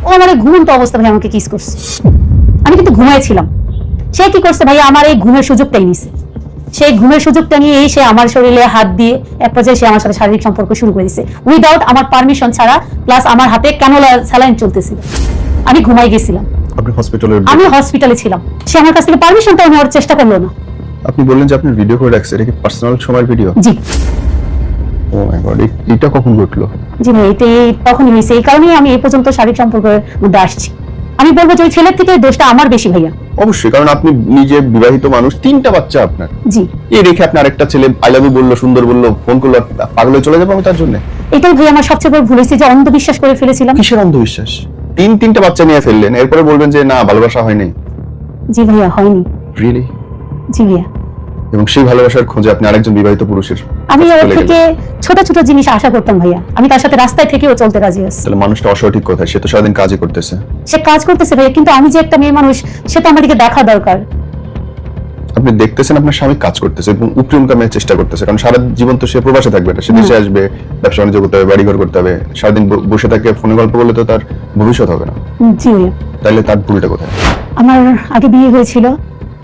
ও আমার ঘুমন্ত অবস্থা ভাই আমাকে কিস করছে। আমি কিন্তু ঘুমাইছিলাম। সে কি করছে ভাই, আমার এই ঘুমের সুযোগটাই নিছে। সেই ঘুমের সুযোগটা নিয়ে সে আমার শরীরে হাত দিয়ে এক পর্যায়ে সে আমার সাথে শারীরিক সম্পর্ক শুরু করে দিয়েছে, উইদাউট আমার পারমিশন ছাড়া। প্লাস আমার হাতে ক্যানোলা স্যালাইন চলতেছিল, আমি ঘুমাই গেছিলাম। আমি হসপিটালে ছিলাম, সে আমার কাছ থেকে পারমিশনটাও নেওয়ার চেষ্টা করলো না। আপনি বললেন যে আপনি ভিডিও করে রাখছেন, এটা কি পার্সোনাল সময়ের ভিডিও? জি। ও মাই গড, এটা কখন ঘটলো? জি ভাই, এটা তখনই হয়েছে। এই কারণেই আমি এই পর্যন্ত শারীরিক সম্পর্কের মধ্যে আসছি। আমি বলবো যে ওই ছেলের থেকে দোষটা আমার বেশি ভাইয়া। অবশ্যই, কারণ আপনি নিজে বিবাহিত মানুষ, 3টা বাচ্চা আপনার। জি। এই রেখে আপনি আরেকটা ছেলে আই লাভ ইউ বললো, সুন্দর বললো, ফোন করলো, পাগল হয়ে চলে যাবো আমি তার জন্য? এটাই ভাই আমার সবচেয়ে বড় ভুল হয়েছে, যে অন্ধবিশ্বাস করে ফেলেছিলাম। কিসের অন্ধবিশ্বাস? তিনটা বাচ্চা নিয়ে ফেললেন, এরপরে বলবেন যে না ভালোবাসা হয়নি। জি ভাইয়া, হয়নি। রিয়েলি? জি ভাইয়া। এবং সেই ভালোবাসার খোঁজে আপনি আরেকজন বিবাহিত পুরুষের আমি ওর থেকে ছোট ছোট জিনিস আশা করতাম ভাইয়া। আমি তার সাথে রাস্তায় থেকেও চলতে রাজি আছি। তাহলে মানুষটা অসঠিক কোথায়? সে তো সারাদিন কাজই করতেছে। সে কাজ করতেছে ভাইয়া, কিন্তু আমি যে একটা মেয়ে মানুষ, সে তো আমার দিকে দেখা দরকার। আপনি দেখতেছেন আপনার স্বামী কাজ করতেছে এবং উপরি ইনকামের চেষ্টা করতেছে, কারণ সারা জীবন তো সে প্রবাসে থাকবে না, সে দেশে আসবে, ব্যবসা বাণিজ্য করতে হবে, বাড়িঘর করতে হবে। সারাদিন বসে থাকে ফোনে গল্প করলে তো তার ভবিষ্যৎ হবে না। জি ভাইয়া। তাইলে তার ভুলটা কোথায়? আমার আগে বিয়ে হয়েছিল,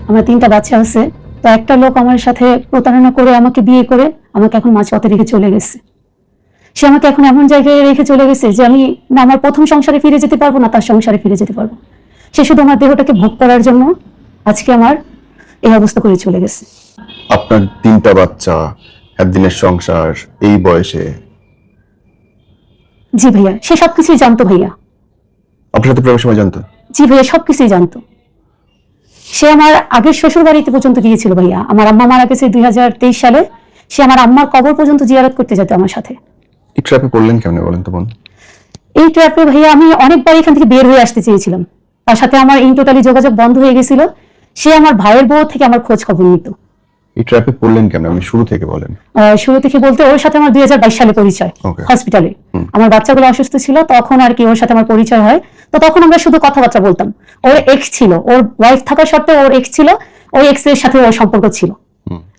আমার 3টা বাচ্চা আছে। তো একটা লোক আমার সাথে প্রতারণা করে আমাকে বিয়ে করে আমাকে এখন মাঝপথে রেখে চলে গেছে। সে আমাকে এখন এমন জায়গায় রেখে চলে গেছে যে আমি না আমার প্রথম সংসারে ফিরে যেতে পারবো, না তার সংসারে ফিরে যেতে পারবো। সে শুধু আমার দেহটাকে ভোগ করার জন্য আজকে আমার এই অবস্থা করে চলে গেছে। আপনার 3টা বাচ্চা, একদিনের সংসার, এই বয়সে? জি ভাইয়া, সে সবকিছুই জানতো ভাইয়া। আপনার সাথে প্রেমের সময় জানতো? জি ভাইয়া, সবকিছুই জানতো। সে আমার আগের শ্বশুর বাড়িতে পর্যন্ত গিয়েছিল ভাইয়া। আমার আম্মা মারা গেছে 2023 সালে। সে আমার আম্মার কবর পর্যন্ত জিয়ারত করতে যেত আমার সাথে। এই ট্র্যাপে পড়লেন কেমনে বলেন তো বোন? এই ট্র্যাপে ভাইয়া আমি অনেকবার এখান থেকে বের হয়ে আসতে চেয়েছিলাম। তার সাথে আমার ইন টোটালি যোগাযোগ বন্ধ হয়ে গেছিল। সে আমার ভাইয়ের বউ থেকে আমার খোঁজ খবর নিত। এই ট্র্যাপে পড়লেন কেমনে? আমি শুরু থেকে বলেন। শুরু থেকে বলতে ওর সাথে আমার 2022 সালে পরিচয়, হসপিটালে। আমার বাচ্চাগুলো অসুস্থ ছিল তখন আর কি ওর সাথে আমার পরিচয় হয়। তো তখন আমরা শুধু কথাবার্তা বলতাম। ওর এক্স ছিল, ওর ওয়াইফ থাকা সত্ত্বেও ওর এক্স ছিল, ওই এক্স এর সাথে ওর সম্পর্ক ছিল।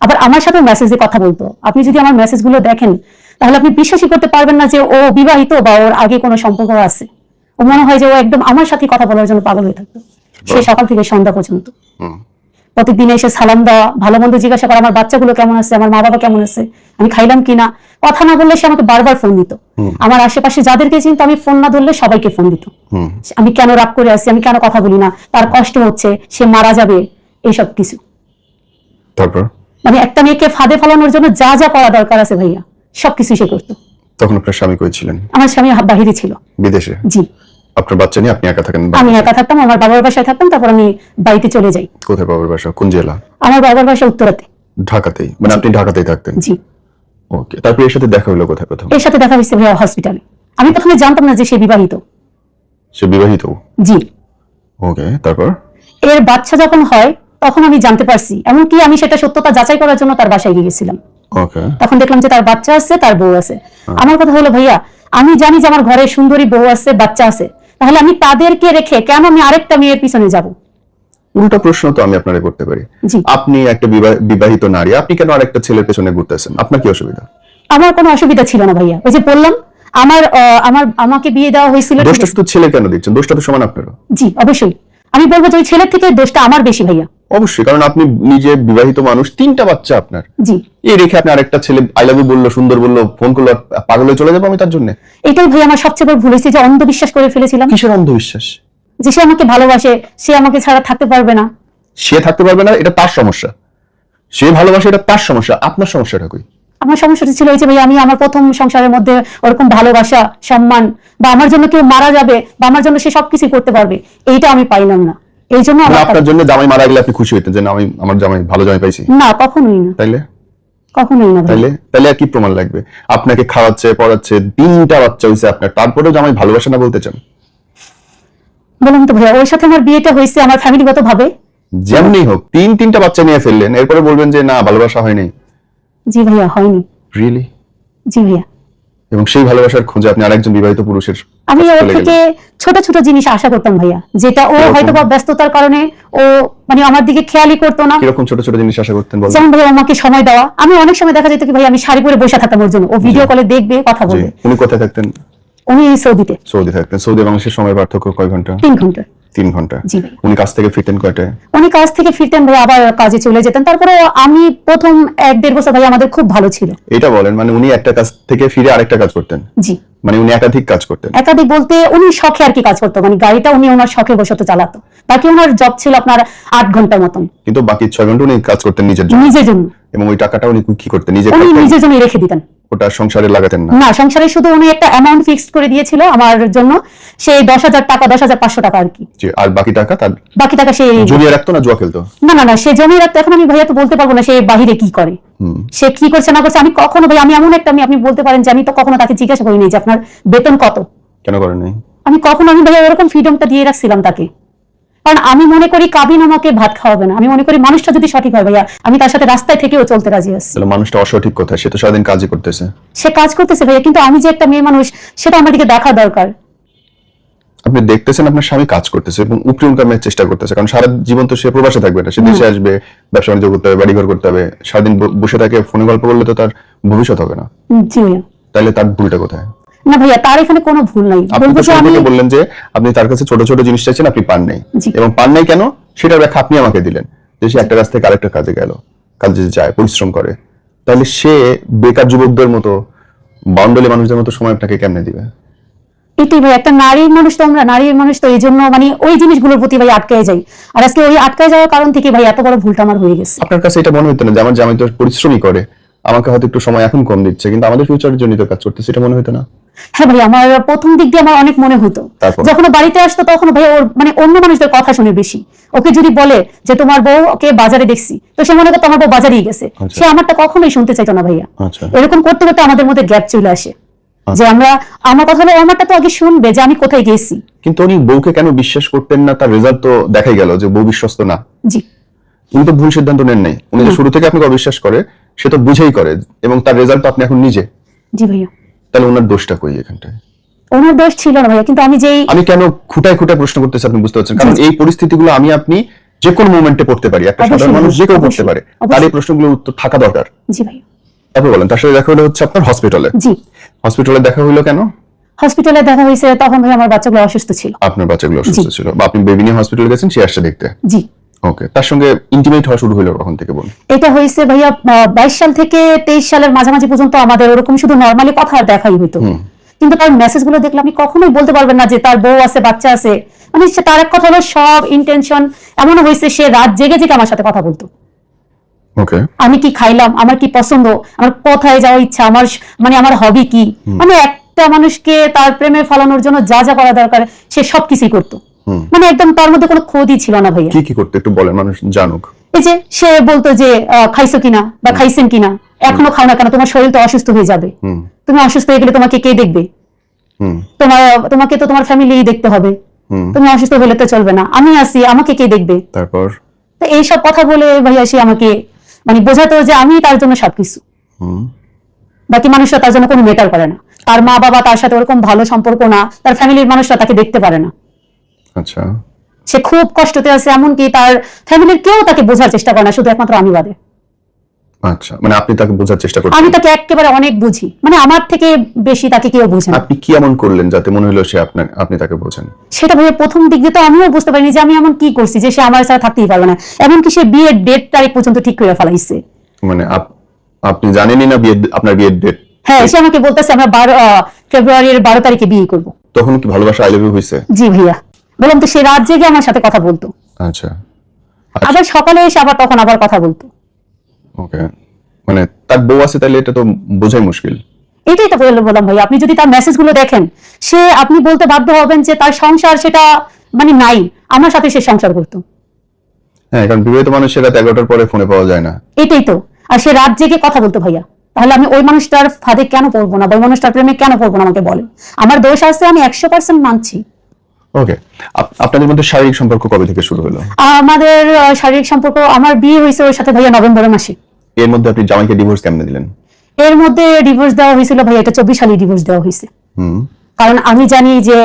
আবার আমার সাথে মেসেজে কথা বলতো। আপনি যদি আমার মেসেজগুলো দেখেন তাহলে আপনি বিশ্বাসই করতে পারবেন না যে ও বিবাহিত বা ওর আগে কোনো সম্পর্ক আছে। ও মনে হয় যে ও একদম আমার সাথে কথা বলার জন্য পাগল হয়ে থাকতো, সে সকাল থেকে সন্ধ্যা পর্যন্ত। প্রতিদিন এসে সালাম দেওয়া, ভালো মন্দ জিজ্ঞাসা করা, আমার বাচ্চাগুলো কেমন আছে, আমার মা বাবা কেমন আছে, আমি খাইলাম কিনা। কথা না বললে সে আমাকে বারবার ফোন দিত। আমার আশেপাশে যাদেরকে চিনতো আমি ফোন না ধরলে সবাইকে ফোন দিত। আমি কেন রাগ করে আছি, আমি কেন কথা বলি না, তার কষ্ট হচ্ছে, সে মারা যাবে, এইসব কিছু। তারপর মানে একটা মেয়েকে ফাঁদে ফেলানোর জন্য যা যা করা দরকার আছে ভাইয়া সবকিছু সে করতো। তখন আপনার স্বামী কই ছিলেন? আমার স্বামী বাহিরে ছিল, বিদেশে। জি। আপনার বাচ্চা নিয়ে আপনি একা থাকেন? আমি একা থাকতাম, আমার বাবার বাসায় থাকতাম, তারপর আমি বাড়িতে চলে যাই। কোথায় বাবার বাসা? কোন জেলা? আমার বাবার বাসা উত্তরাতে। ঢাকাতেই? মানে আপনি ঢাকাতেই থাকতেন? জি। ওকে, তারপর এর সাথে দেখা হলো কোথায় প্রথম? এর সাথে দেখা হয়েছে ভাইয়া হসপিটালে। আমি প্রথমে জানতাম না যে সে বিবাহিত। সে বিবাহিত? জি। ওকে, তারপর? এর বাচ্চা যখন হয় তখন আমি জানতে পারছি, এমনকি আমি সেটা সত্যতা যাচাই করার জন্য তার বাসায় গিয়েছিলাম। ওকে। তখন দেখলাম যে তার বাচ্চা আছে, তার বউ আছে। আমার কথা হলো ভাইয়া, আমি জানি যে আমার ঘরে সুন্দরী বউ আছে, বাচ্চা আছে, তাহলে আমি তাদেরকে রেখে কেন আমি আরেকটা মেয়ের পিছনে যাব? উল্টা প্রশ্ন তো আমি আপনারে করতে পারি। আপনি একটা বিবাহিত নারী, আপনি কেন আরেকটা ছেলের পেছনে ঘুরতেছেন? আপনার কি অসুবিধা? আমার কোনো অসুবিধা ছিল না ভাইয়া। ওই যে বললাম, আমাকে বিয়ে দেওয়া হয়েছিল। দোষটা শুধু ছেলে কেন দিচ্ছেন? দোষটা তো সমান আপনারও। জি অবশ্যই। আমি বলবো যে ওই ছেলের থেকে দোষটা আমার বেশি ভাইয়া। অবশ্যই, কারণ আপনি নিজে বিবাহিত মানুষ, 3টা বাচ্চা আপনার। জি। এই রেখে আপনি আরেকটা ছেলে আই লাভ ইউ বললো, সুন্দর বললো, ফোন করলো, পাগল হয়ে চলে যাবো আমি তার জন্য? এটাই ভাই আমার সবচেয়ে বড় ভুল হয়েছে, যে অন্ধবিশ্বাস করে ফেলেছিলাম। কিসের অন্ধবিশ্বাস? যে সে আমাকে ভালোবাসে, সে আমাকে ছাড়া থাকতে পারবে না। সে থাকতে পারবে না এটা তার সমস্যা, সে ভালোবাসে এটা তার সমস্যা। আপনার সমস্যাটা কই? আমার সমস্যাটা ছিল এই যে ভাই, আমি আমার প্রথম সংসারের মধ্যে ওরকম ভালোবাসা, সম্মান, বা আমার জন্য কেউ মারা যাবে, বা আমার জন্য সে সবকিছু করতে পারবে, এইটা আমি পাইলাম না। এই জন্য আপনার জন্য জামাই মারা গেলে আপনি খুশি হইতেন যে না, আমি আমার জামাই ভালো জামাই পাইছি? না, কখনোই না। তাইলে? কখনোই না। তাইলে আর কি প্রমাণ লাগবে? আপনাকে খাওয়াচ্ছে, পড়াচ্ছে, 3টা বাচ্চা হইছে আপনার, তারপরেও জামাই ভালোবাসে না বলতে চান? বললাম তো ভাইয়া, ওর সাথে আমার বিয়েটা হয়েছে আমার ফ্যামিলিগত ভাবে। যেমনি হোক 3টা বাচ্চা নিয়ে ফেললেন, এরপরে বলবেন যে না ভালোবাসা হয়নি? জি ভাইয়া, হয়নি। রিয়েলি? জি ভাইয়া। এবং সেই ভালোবাসার খোঁজে আপনি আরেকজন বিবাহিত পুরুষের আমি ওর থেকে ছোট ছোট জিনিস আশা করতাম ভাইয়া, যেটা ও হয়তো বা ব্যস্ততার কারণে ও মানে আমার দিকে খেয়ালই করতো না। কিরকম ছোট ছোট জিনিস আশা করতেন বলেন? যেমন ভাইয়া আমাকে সময় দেওয়া। আমি অনেক সময় দেখা যেত কি ভাই, আমি শাড়ি পরে বসে থাকতাম ওর জন্য, ও ভিডিও কলে দেখবে, কথা বলবে। উনি কোথায় থাকতেন? উনি সৌদিতে। সৌদি থাকতেন। সৌদি বাংলাদেশের সময় পার্থক্য কয় ঘন্টা? 3 ঘন্টা। 3 ঘন্টা। জি ভাই। উনি কাজ থেকে ফিরতেন কয়টায়? উনি কাজ থেকে ফিরতেন ভাই, আবার কাজে চলে যেতেন। তারপরে আমি প্রথম 1-1.5 বছর ভাই আমাদের খুব ভালো ছিল। এটা বলেন, মানে উনি একটা কাজ থেকে ফিরে আরেকটা কাজ করতেন? জি। মানে উনি একাধিক কাজ করতেন? একাধিক বলতে উনি শখে আর কি কাজ করতো, মানে গাড়িটা উনি ওনার শখে বসত চালাতো। বাকি ওনার জব ছিল আপনার 8 ঘন্টার মতন। কিন্তু বাকি 6 ঘন্টা উনি কাজ করতেন নিজের জন্য? নিজের জন্য। এবং ওই টাকাটা উনি কি করতেন? উনি নিজের জন্য রেখে দিতেন। ওটা সংসারে লাগাতেন না? না, সংসারে শুধু উনি একটা অ্যামাউন্ট ফিক্সড করে দিয়েছিল আমার জন্য, সেই 10,000 টাকা, 10,500 টাকা আর কি। আর বাকি টাকা বাকি টাকা সে জমিয়ে রাখতো না জুয়া খেলতো? না না না, সে জমিয়ে রাখতো। এখন আমি ভাইয়া তো বলতে পারবো না সে বাহিরে কি করে, সে কি করছে না করছে। আমি কখনো ভাই, আমি এমন একটা আপনি বলতে পারেন যে আমি তো কখনো তাকে জিজ্ঞাসা করিনি যে আপনার বেতন কত। কেন করেন নাই? আমি ভাইয়া এরকম ফ্রিডমটা দিয়ে রাখছিলাম তাকে। কারণ আমি মনে করি কাবিন আমাকে ভাত খাওয়াবে না। আমি মনে করি মানুষটা যদি সঠিক হয় ভাইয়া, আমি তার সাথে রাস্তায় থেকেও চলতে রাজি আছি। তাহলে মানুষটা অসঠিক কোথায়? সে তো সারাদিন কাজই করতেছে। সে কাজ করতেছে ভাইয়া, কিন্তু আমি যে একটা মেয়ে মানুষ, সেটা আমার দিকে দেখা দরকার। আপনি দেখতেছেন আপনার স্বামী কাজ করতেছে এবং উপরি ইনকামের চেষ্টা করতেছে, কারণ সারা জীবন তো সে প্রবাসে থাকবে না, সে দেশে আসবে, ব্যবসা বাণিজ্য করতে হবে, বাড়িঘর করতে হবে। সারাদিন বসে থাকে ফোনে গল্প করলে তো তার ভবিষ্যৎ হবে না। জি ভাইয়া। তাহলে তার ভুলটা কোথায়? না ভাইয়া, তার এখানে কোনো ভুল নাই। আপনি তো শুরুতে বললেন যে আপনি তার কাছে ছোট ছোট জিনিস চাইছেন, আপনি পান নাই। এবং পান নাই কেন সেটার ব্যাখ্যা আপনি আমাকে দিলেন, যে সে একটা কাজ থেকে আরেকটা কাজে গেল, কাজে যায়, পরিশ্রম করে। তাহলে সে বেকার যুবকদের মতো, বাউন্ডারি মানুষদের মতো সময় আপনাকে কেমনে দিবে? এটাই ভাই, একটা নারীর মানুষ তো এই জন্য মানে ওই জিনিসগুলোর প্রতি ভাই আটকে যায়। আর আজকে ওই আটকে যাওয়ার কারণ থেকে ভাই এত বড় ভুলটা আমার হয়ে গেছে। আপনার কাছে এটা মনে হতো না যে আমার জামাই তো পরিশ্রমই করে, আমাকে হয়তো একটু সময় এখন কম দিচ্ছে, কিন্তু আমাদের ফিউচারের জন্য তো কাজ করতেছে, এটা মনে হতো না? হ্যাঁ ভাই, আমার প্রথম দিক দিয়ে আমার অনেক মনে হতো। যখন বাড়িতে আসতো তখন ভাই ওর মানে অন্য মানুষদের কথা শুনে বেশি। ওকে যদি বলে যে তোমার বউ ওকে বাজারে দেখছি, তো সে মনে করতো আমার বউ বাজারেই গেছে। সে আমারটা কখনোই শুনতে চাইতো না ভাইয়া। এরকম করতে করতে আমাদের মধ্যে গ্যাপ চলে আসে, যে আমার কথা হলো আমারটা তো আগে শুনবে যে আমি কোথায় গেছি। কিন্তু উনি বউকে কেন বিশ্বাস করতেন না? তার রেজাল্ট তো দেখাই গেল যে বউ বিশ্বস্ত না। জি। উনি তো ভুল সিদ্ধান্ত নেন নাই। উনি যে শুরু থেকে আপনাকে অবিশ্বাস করে, সে তো বুঝেই করে, এবং তার রেজাল্ট তো আপনি এখন নিজে। জি ভাইয়া। তাহলে ওনার দোষটা কই এখানটায়? ওনার দোষ ছিল না ভাইয়া, কিন্তু আমি কেন খুঁটায় খুঁটায় প্রশ্ন করতেছি আপনি বুঝতে পারছেন? কারণ এই পরিস্থিতিগুলো আমি আপনি যে কোনো মোমেন্টে পড়তে পারি, একটা সাধারণ মানুষ যে কেউ পড়তে পারে। তার এই প্রশ্নগুলোর উত্তর থাকা দরকার। জি ভাইয়া। তারপর বলেন, তার সাথে দেখা হলো হচ্ছে আপনার হসপিটালে? জি। হসপিটালে দেখা হলো কেন? হসপিটালে দেখা হয়েছে তখন ভাই আমার বাচ্চাগুলো অসুস্থ ছিল। আপনার বাচ্চাগুলো অসুস্থ ছিল, বা আপনি বেবি নিয়ে হসপিটালে গেছেন, সে আসছে দেখতে? জি। ওকে, তার সঙ্গে ইন্টিমেট হওয়া শুরু হলো কখন থেকে বলুন? এটা হয়েছে ভাইয়া 22 সাল থেকে 23 সালের মাঝামাঝি পর্যন্ত আমাদের ওরকম শুধু নরমালি কথা দেখাই হইতো। কিন্তু তার মেসেজ গুলো দেখলে আপনি কখনোই বলতে পারবেন না যে তার বউ আছে, বাচ্চা আছে। মানে তার এক কথা হলো সব ইন্টেনশন এমনও হয়েছে সে রাত জেগে জেগে আমার সাথে কথা বলতো। ওকে। আমি কি খাইলাম, আমার কি পছন্দ, আমার কোথায় যাওয়ার ইচ্ছা, আমার হবি কি। মানে একটা মানুষকে তার প্রেমে ফলানোর জন্য যা যা করা দরকার সে সবকিছুই করতো। মানে একদম তার মধ্যে কোনো খোঁজই ছিল না ভাইয়া। কি করতে একটু বলেন, মানুষ জানুক। এই যে সে বলতো যে খাইছো কিনা বা খাইছেন কিনা, এখনো খাও না কেন, তোমার শরীর তো অসুস্থ হয়ে যাবে, তুমি অসুস্থ হয়ে গেলে তোমাকে কে দেখবে, তোমাকে তো তোমার ফ্যামিলি দেখতে হবে, তুমি অসুস্থ হলে তো চলবে না, আমি আছি, আমাকে কে দেখবে। তারপর তো এইসব কথা বলে ভাইয়া সে আমাকে মানে বোঝাতো যে আমি তার জন্য সবকিছু, বাকি মানুষরা তার জন্য কোনো ম্যাটার করে না। তার মা বাবা তার সাথে ওরকম ভালো সম্পর্ক না, তার ফ্যামিলির মানুষরা তাকে দেখতে পারে না। আচ্ছা। সে খুব কষ্টতে আছে, এমনকি তার ফ্যামিলির কেউ তাকে বোঝার চেষ্টা করে না, শুধু একমাত্র আমি বাদে। আচ্ছা, মানে আপনি তাকে বোঝার চেষ্টা করছেন? আমি তাকে একেবারে অনেক বুঝি, মানে আমার থেকে বেশি তাকে কেউ বোঝে না। আপনি কি এমন করলেন যাতে মনে হলো সে আপনি তাকে বোঝেন? সেটা ভাইয়া প্রথম দিক দিয়ে তো আমিও বুঝতে পারিনি যে আমি এমন কি করছি যে সে আমার সাথে থাকতেই পারবে না। এমনকি সে বিয়ের ডেট তারিখ পর্যন্ত ঠিক করে ফেলাইছে। মানে আপনি জানেনই না আপনার বিয়ের ডেট? হ্যাঁ, সে আমাকে বলতেছে আমরা ফেব্রুয়ারির 12 তারিখে বিয়ে করব। তখন কি ভালোবাসা আই লাভ ইউ হইছে? জি ভাইয়া, বললাম তো সে রাত জেগে আমার সাথে কথা বলতো। আচ্ছা। আবার সকালে এসে তখন আবার কথা বলতো। ওকে, মানে তার বউ আছে, তাহলে এটা তো বোঝাই মুশকিল। এটাই তো বললাম ভাই, আপনি যদি তার মেসেজ গুলো দেখেন, আপনি বলতে বাধ্য হবেন যে তার সংসার সেটা মানে নাই, আমার সাথে সে সংসার করতো। হ্যাঁ, কারণ বিবাহিত মানুষের রাত 11টার পরে ফোনে পাওয়া যায় না। এটাই তো, আর সে রাত জেগে কথা বলতো ভাইয়া। তাহলে আমি ওই মানুষটার ফাঁদে কেন পড়বো না, ওই মানুষটার প্রেমে কেন পড়বো না, আমাকে বলেন। আমার দোষ আছে, আমি 100% মানছি। ওকে, আপনাদের মধ্যে শারীরিক সম্পর্ক কবে থেকে শুরু হলো? আমাদের শারীরিক সম্পর্ক, আমার বিয়ে হয়েছে ওর সাথে ভাইয়া নভেম্বরের মাসে। এর মধ্যে আপনি জামাইকে ডিভোর্স কেমনে দিলেন? এর মধ্যে ডিভোর্স দেওয়া হয়েছিল ভাইয়া, এটা 24 সালে ডিভোর্স দেওয়া হয়েছে। কারণ আমি জানি যে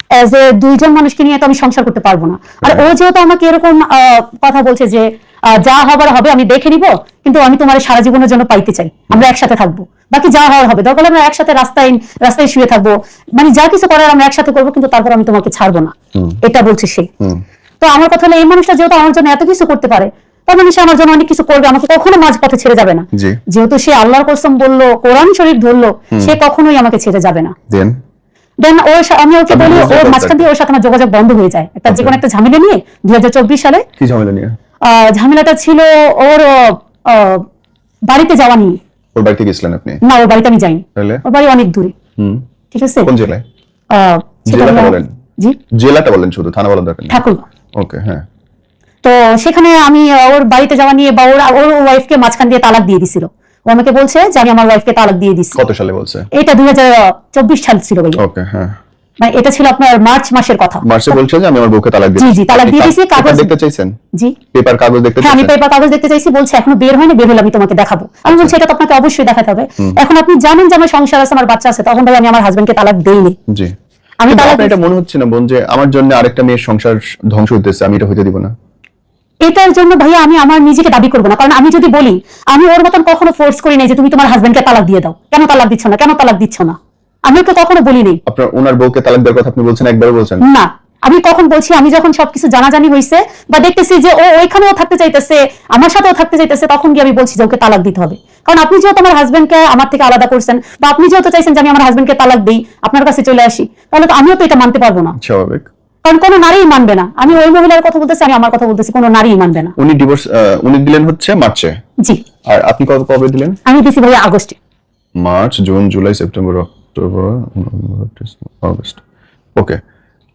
এজ এ দুইজন মানুষকে নিয়ে তো আমি সংসার করতে পারবো না। আর ও যেহেতু আমাকে এরকম কথা বলছে যে যা হবার হবে আমি দেখে নিব, কিন্তু আমি তোমার সারা জীবনের জন্য পাইতে চাই, আমরা একসাথে থাকবো, বাকি যা হওয়ার হবে, দরকার আমরা একসাথে রাস্তায় শুয়ে থাকবো, মানে যা কিছু করার আমরা একসাথে করবো, কিন্তু তারপর আমি তোমাকে ছাড়বো না, এটা বলছে সে। তো আমার কথা হলো এই মানুষটা যেহেতু আমার জন্য এত কিছু করতে পারে, তার মানে সে আমার জন্য অনেক কিছু করবে, আমাকে কখনো মাঝপথে ছেড়ে যাবে না। যেহেতু সে আল্লাহর কসম বললো, কোরআন শরীফ ধরলো, সে কখনোই আমাকে ছেড়ে যাবে না। দেন আমি ওকে বলি, ওর মাঝখান দিয়ে ওর সাথে আমার যোগাযোগ বন্ধ হয়ে যায় একটা যে কোনো একটা ঝামেলা নিয়ে 2024 সালে। কি ঝামেলা নিয়ে? ঝামেলাটা ছিল ওর বাড়িতে যাওয়া নিয়ে। ওর বাড়িতে গেছিলেন আপনি? না, ওর বাড়িতে আমি যাইনি, ওর বাড়ি অনেক দূরে। ঠিক আছে। কোন জেলায়? জেলাটা বলেন। জি, জেলাটা বলেন, শুধু থানা বলার দরকার নেই। ঠাকুরগাঁও। ওকে, হ্যাঁ। তো সেখানে আমি ওর বাড়িতে যাওয়া নিয়ে বা ওর ওয়াইফকে মাঝখান দিয়ে তালাক দিয়ে দিছিল। ও আমাকে বলছে যে আমি আমার ওয়াইফকে তালাক দিয়ে দিছি। কত সালে বলছে? এটা 2024 সাল ছিল ভাই। ওকে, হ্যাঁ। মানে এটা ছিল আপনার মার্চ মাসের কথা। মার্চে বলছে যে আমি আমার বউকে তালাক দিয়েছি। জি জি, তালাক দিয়ে দিয়েছি। কাগজ দেখতে চাইছেন? জি, পেপার কাগজ দেখতে চাইছেন? হ্যাঁ, আমি পেপার কাগজ দেখতে চাইছি। বলছে এখনো বের হয়নি, বের হলে আমি তোমাকে দেখাবো। আমি বলছি এটা তো আপনাকে অবশ্যই দেখাতে হবে। এখন আপনি জানেন যে আমার সংসার আছে, আমার বাচ্চা আছে, তখন ভাই আমি আমার হাজবেন্ডকে তালাক দেইনি। জি, আমি তালাক। এটা মনে হচ্ছে না বোন যে আমার জন্য আরেকটা মেয়ের সংসার ধ্বংস হইতেছে, আমি এটা হইতে দিব না? এটার জন্য ভাইয়া আমি আমার নিজেকে দাবি করবো না, কারণ আমি যদি বলি, আমি ওর মতন কখনো ফোর্স করি নাই যে তুমি তোমার হাজবেন্ডকে তালাক দিয়ে দাও, কেন তালাক দিচ্ছ না, কেন তালাক দিচ্ছ না, আমি তো কখনো বলি নাই। আপনার ওনার বউকে তালাক দেওয়ার কথা আপনি বলছেন, একবারও বলছেন না? আমি কখন বলছি, আমি যখন সবকিছু জানাজানি হয়েছে বা দেখতেছি যে ও ওইখানেও থাকতে চাইতেছে, আমার সাথেও থাকতে চাইতেছে, তখন গিয়ে আমি বলছি যে ওকে তালাক দিতে হবে। কারণ আপনি যেহেতু আমার হাজবেন্ডকে আমার থেকে আলাদা করছেন, বা আপনি যেহেতু চাইছেন যে আমি আমার হাজবেন্ডকে তালাক দিই, আপনার কাছে চলে আসি, তাহলে তো আমিও তো এটা মানতে পারবো না। স্বাভাবিক, কারণ কোনো নারীই মানবে না। আমি ওই মহিলার কথা বলতেছি, আমি আমার কথা বলতেছি, কোনো নারীই মানবে না। উনি ডিভোর্স উনি দিলেন হচ্ছে মার্চে? জি। আর আপনি কবে দিলেন? আমি দিছি ভাইয়া আগস্টে। March, June, July, September, October, August. Okay,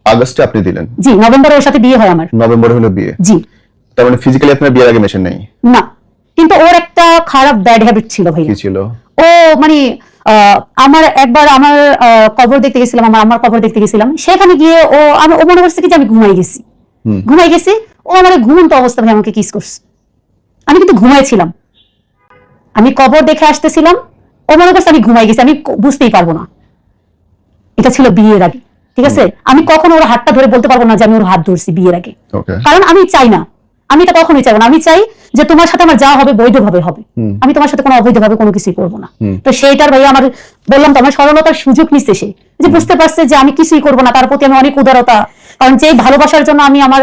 আগস্টে আপনি দিলেন? জি, নভেম্বরে ওর সাথে বিয়ে হয় আমার। নভেম্বরে হলো বিয়ে? জি। তার মানে ফিজিক্যালি আপনার বিয়ের আগে মেশিন নেই? না, কিন্তু ওর একটা খারাপ ব্যাড হ্যাবিট ছিল ভাইয়া। কি ছিল? ও মানে আমার একবার আমার কবর দেখতে গেছিলাম, আমার কবর দেখতে গেছিলাম, সেখানে গিয়ে ও মনে করছে কি যে আমি ঘুমাই গেছি। ও আমার ঘুমন্ত অবস্থা ভাই আমাকে কিস করছে। আমি কিন্তু ঘুমাইছিলাম, আমি কবর দেখে আসতেছিলাম, ও মনে করছে আমি ঘুমাই গেছি, আমি বুঝতেই পারবো না। এটা ছিল বিয়ের আগে। ঠিক আছে, আমি কখনো ওর হাতটা ধরে বলতে পারবো না যে আমি ওর হাত ধরছি বিয়ের আগে, কারণ আমি চাই না, আমি এটা কখনোই চাইবো না। আমি চাই যে তোমার সাথে আমার যা হবে বৈধভাবে হবে, আমি তোমার সাথে কোনো অবৈধভাবে কোনো কিছুই করবো না। তো সেইটার ভাইয়া আমার বললাম তো, আমার সরলতার সুযোগ নিচ্ছে সে, যে বুঝতে পারছে যে আমি কিছুই করবো না, তার প্রতি আমি অনেক উদারতা, কারণ যে ভালোবাসার জন্য আমি আমার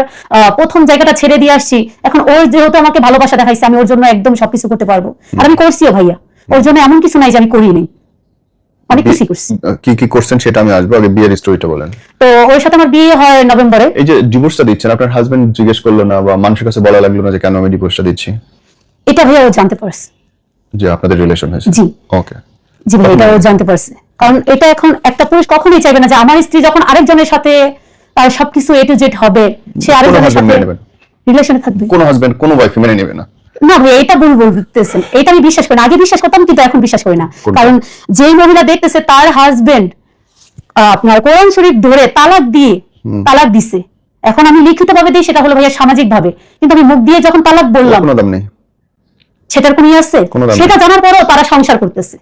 প্রথম জায়গাটা ছেড়ে দিয়ে আসছি, এখন ওর যেহেতু আমাকে ভালোবাসা দেখাইছে, আমি ওর জন্য একদম সবকিছু করতে পারবো। আর আমি করছিও ভাইয়া, ওর জন্য এমন কিছু নাই যে আমি করিনি, অনেক কিছু করছি। কি কি করছেন সেটা আমি আসবো, আগে বিয়ের স্টোরিটা বলেন। তো ওর সাথে আমার বিয়ে হয় নভেম্বরে। এই যে ডিভোর্সটা দিচ্ছেন, আপনার হাজবেন্ড জিজ্ঞেস করলো না বা মানুষের কাছে বলা লাগলো না যে কেন আমি ডিভোর্সটা দিচ্ছি? এটা ভাইয়া ও জানতে পারছে যে আপনাদের রিলেশন হয়েছে? জি। ওকে, জি ভাই, এটা ও জানতে পারছে, কারণ এটা এখন একটা পুরুষ কখনোই চাইবে না যে আমার স্ত্রী যখন আরেকজনের সাথে তার সবকিছু এ টু জেড হবে, সে আরেকজনের সাথে রিলেশনে থাকবে। কোন হাজবেন্ড কোন ওয়াইফ মেনে নেবে না? না ভাই, এটা ভুল বলতেছেন। এটা আমি বিশ্বাস করি না, আগে বিশ্বাস করতাম কিন্তু এখন বিশ্বাস করি না। কারণ যেই মহিলা দেখতেছে তার হাজবেন্ড আপনার কোরআন শরীফ ধরে তালাক দিছে, এখন আমি লিখিত ভাবে দিই, সেটা হলো ভাইয়া সামাজিক ভাবে, কিন্তু আমি মুখ দিয়ে যখন তালাক বললাম, কোনো দাম নেই, সেটার কোনো আছে? সেটা জানার পরেও তারা সংসার করতেছে,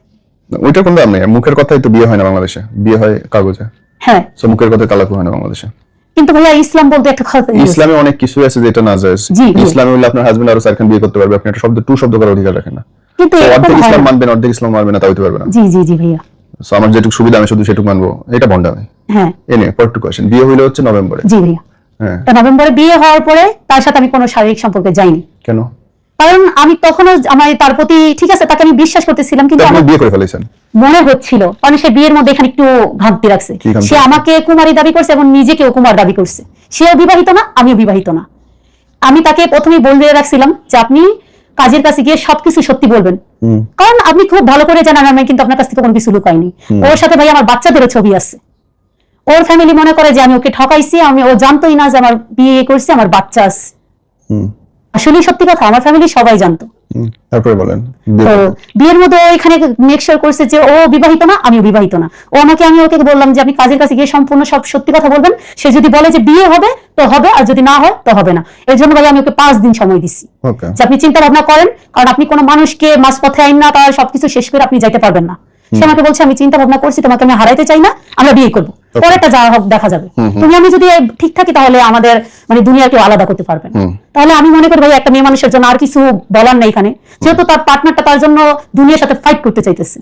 ওইটার কোনো দাম নেই। মুখের কথাই তো বিয়ে হয় না বাংলাদেশে, বিয়ে হয় কাগজে। হ্যাঁ, সো মুখের কথায় তালাক হয় না বাংলাদেশে। কিন্তু ভাইয়া ইসলাম বলতে একটা কথা, ইসলামে অনেক কিছু আছে যেটা নাজায়েজ। ইসলামে হলে আপনার হাজবেন্ড আরো 4 খান বিয়ে করতে পারবে, আপনি একটা শব্দ করার অধিকার রাখেন না। কিন্তু অর্ধেক ইসলাম মানবেন, অর্ধেক ইসলাম মানবেন না, তা হইতে পারবে না। জি জি জি ভাইয়া, সো আমার যেটুকু সুবিধা আমি শুধু সেটুকু মানবো, এটা ভন্ডামি। হ্যাঁ, এনে পরটু কোশ্চেন, বিয়ে হইলো হচ্ছে নভেম্বরে? জি ভাইয়া। হ্যাঁ, তো নভেম্বরে বিয়ে হওয়ার পরে তার সাথে আমি কোনো শারীরিক সম্পর্কে যাইনি। কেন? কারণ আমি তখনও আমার তার প্রতি, ঠিক আছে, তাকে আমি বিশ্বাস করতেছিলাম, কিন্তু আমি বিয়ে করে ফেলেছেন মনে হচ্ছিল, কারণ সে বিয়ের মধ্যে এখানে একটু ঘাটতি রাখছে। সে আমাকে কুমারী দাবি করছে এবং নিজেকেও কুমার দাবি করছে। সেও বিবাহিত না, আমিও বিবাহিত না। আমি তাকে প্রথমেই বলে রাখছিলাম যে আপনি কাজের কাছে গিয়ে সবকিছু সত্যি বলবেন, কারণ আপনি খুব ভালো করে জানেন আমি কিন্তু আপনার কাছ থেকে কোনো কিছু লুকাইনি। ওর সাথে ভাই আমার বাচ্চাদেরও ছবি আছে। ওর ফ্যামিলি মনে করে যে আমি ওকে ঠকাইছি, ও জানতোই না যে আমার বিয়ে করছে, আমার বাচ্চা আছে। আসলে সত্যি কথা, আমার ফ্যামিলি সবাই জানতো। তারপরে বলেন, বিয়ের মধ্যে এখানে মেক শিওর করছে যে ও বিবাহিত না, আমিও বিবাহিত না। আমি ওকে বললাম যে আপনি কাজের কাছে গিয়ে সম্পূর্ণ সব সত্যি কথা বলবেন, সে যদি বলে যে বিয়ে হবে তো হবে, আর যদি না হয় তো হবে না। এর জন্য ভাই আমি ওকে 5 দিন সময় দিচ্ছি যে আপনি চিন্তা ভাবনা করেন, কারণ আপনি কোনো মানুষকে মাঝপথে আইন না, তার সবকিছু শেষ করে আপনি যাইতে পারবেন না। সে আমাকে বলছে আমি চিন্তা ভাবনা করছি, তোমাকে আমি হারাইতে চাই না, আমরা বিয়ে করবো, পরেরটা যা হোক দেখা যাবে, তুমি আমি যদি ঠিক থাকি তাহলে আমাদের মানে দুনিয়া কেউ আলাদা করতে পারবে না। তাহলে আমি মনে করি ভাই একটা মেয়ে মানুষের জন্য আর কিছু বলার নেই এখানে, যেহেতু তার পার্টনারটা তার জন্য দুনিয়ার সাথে ফাইট করতে চাইতেছে।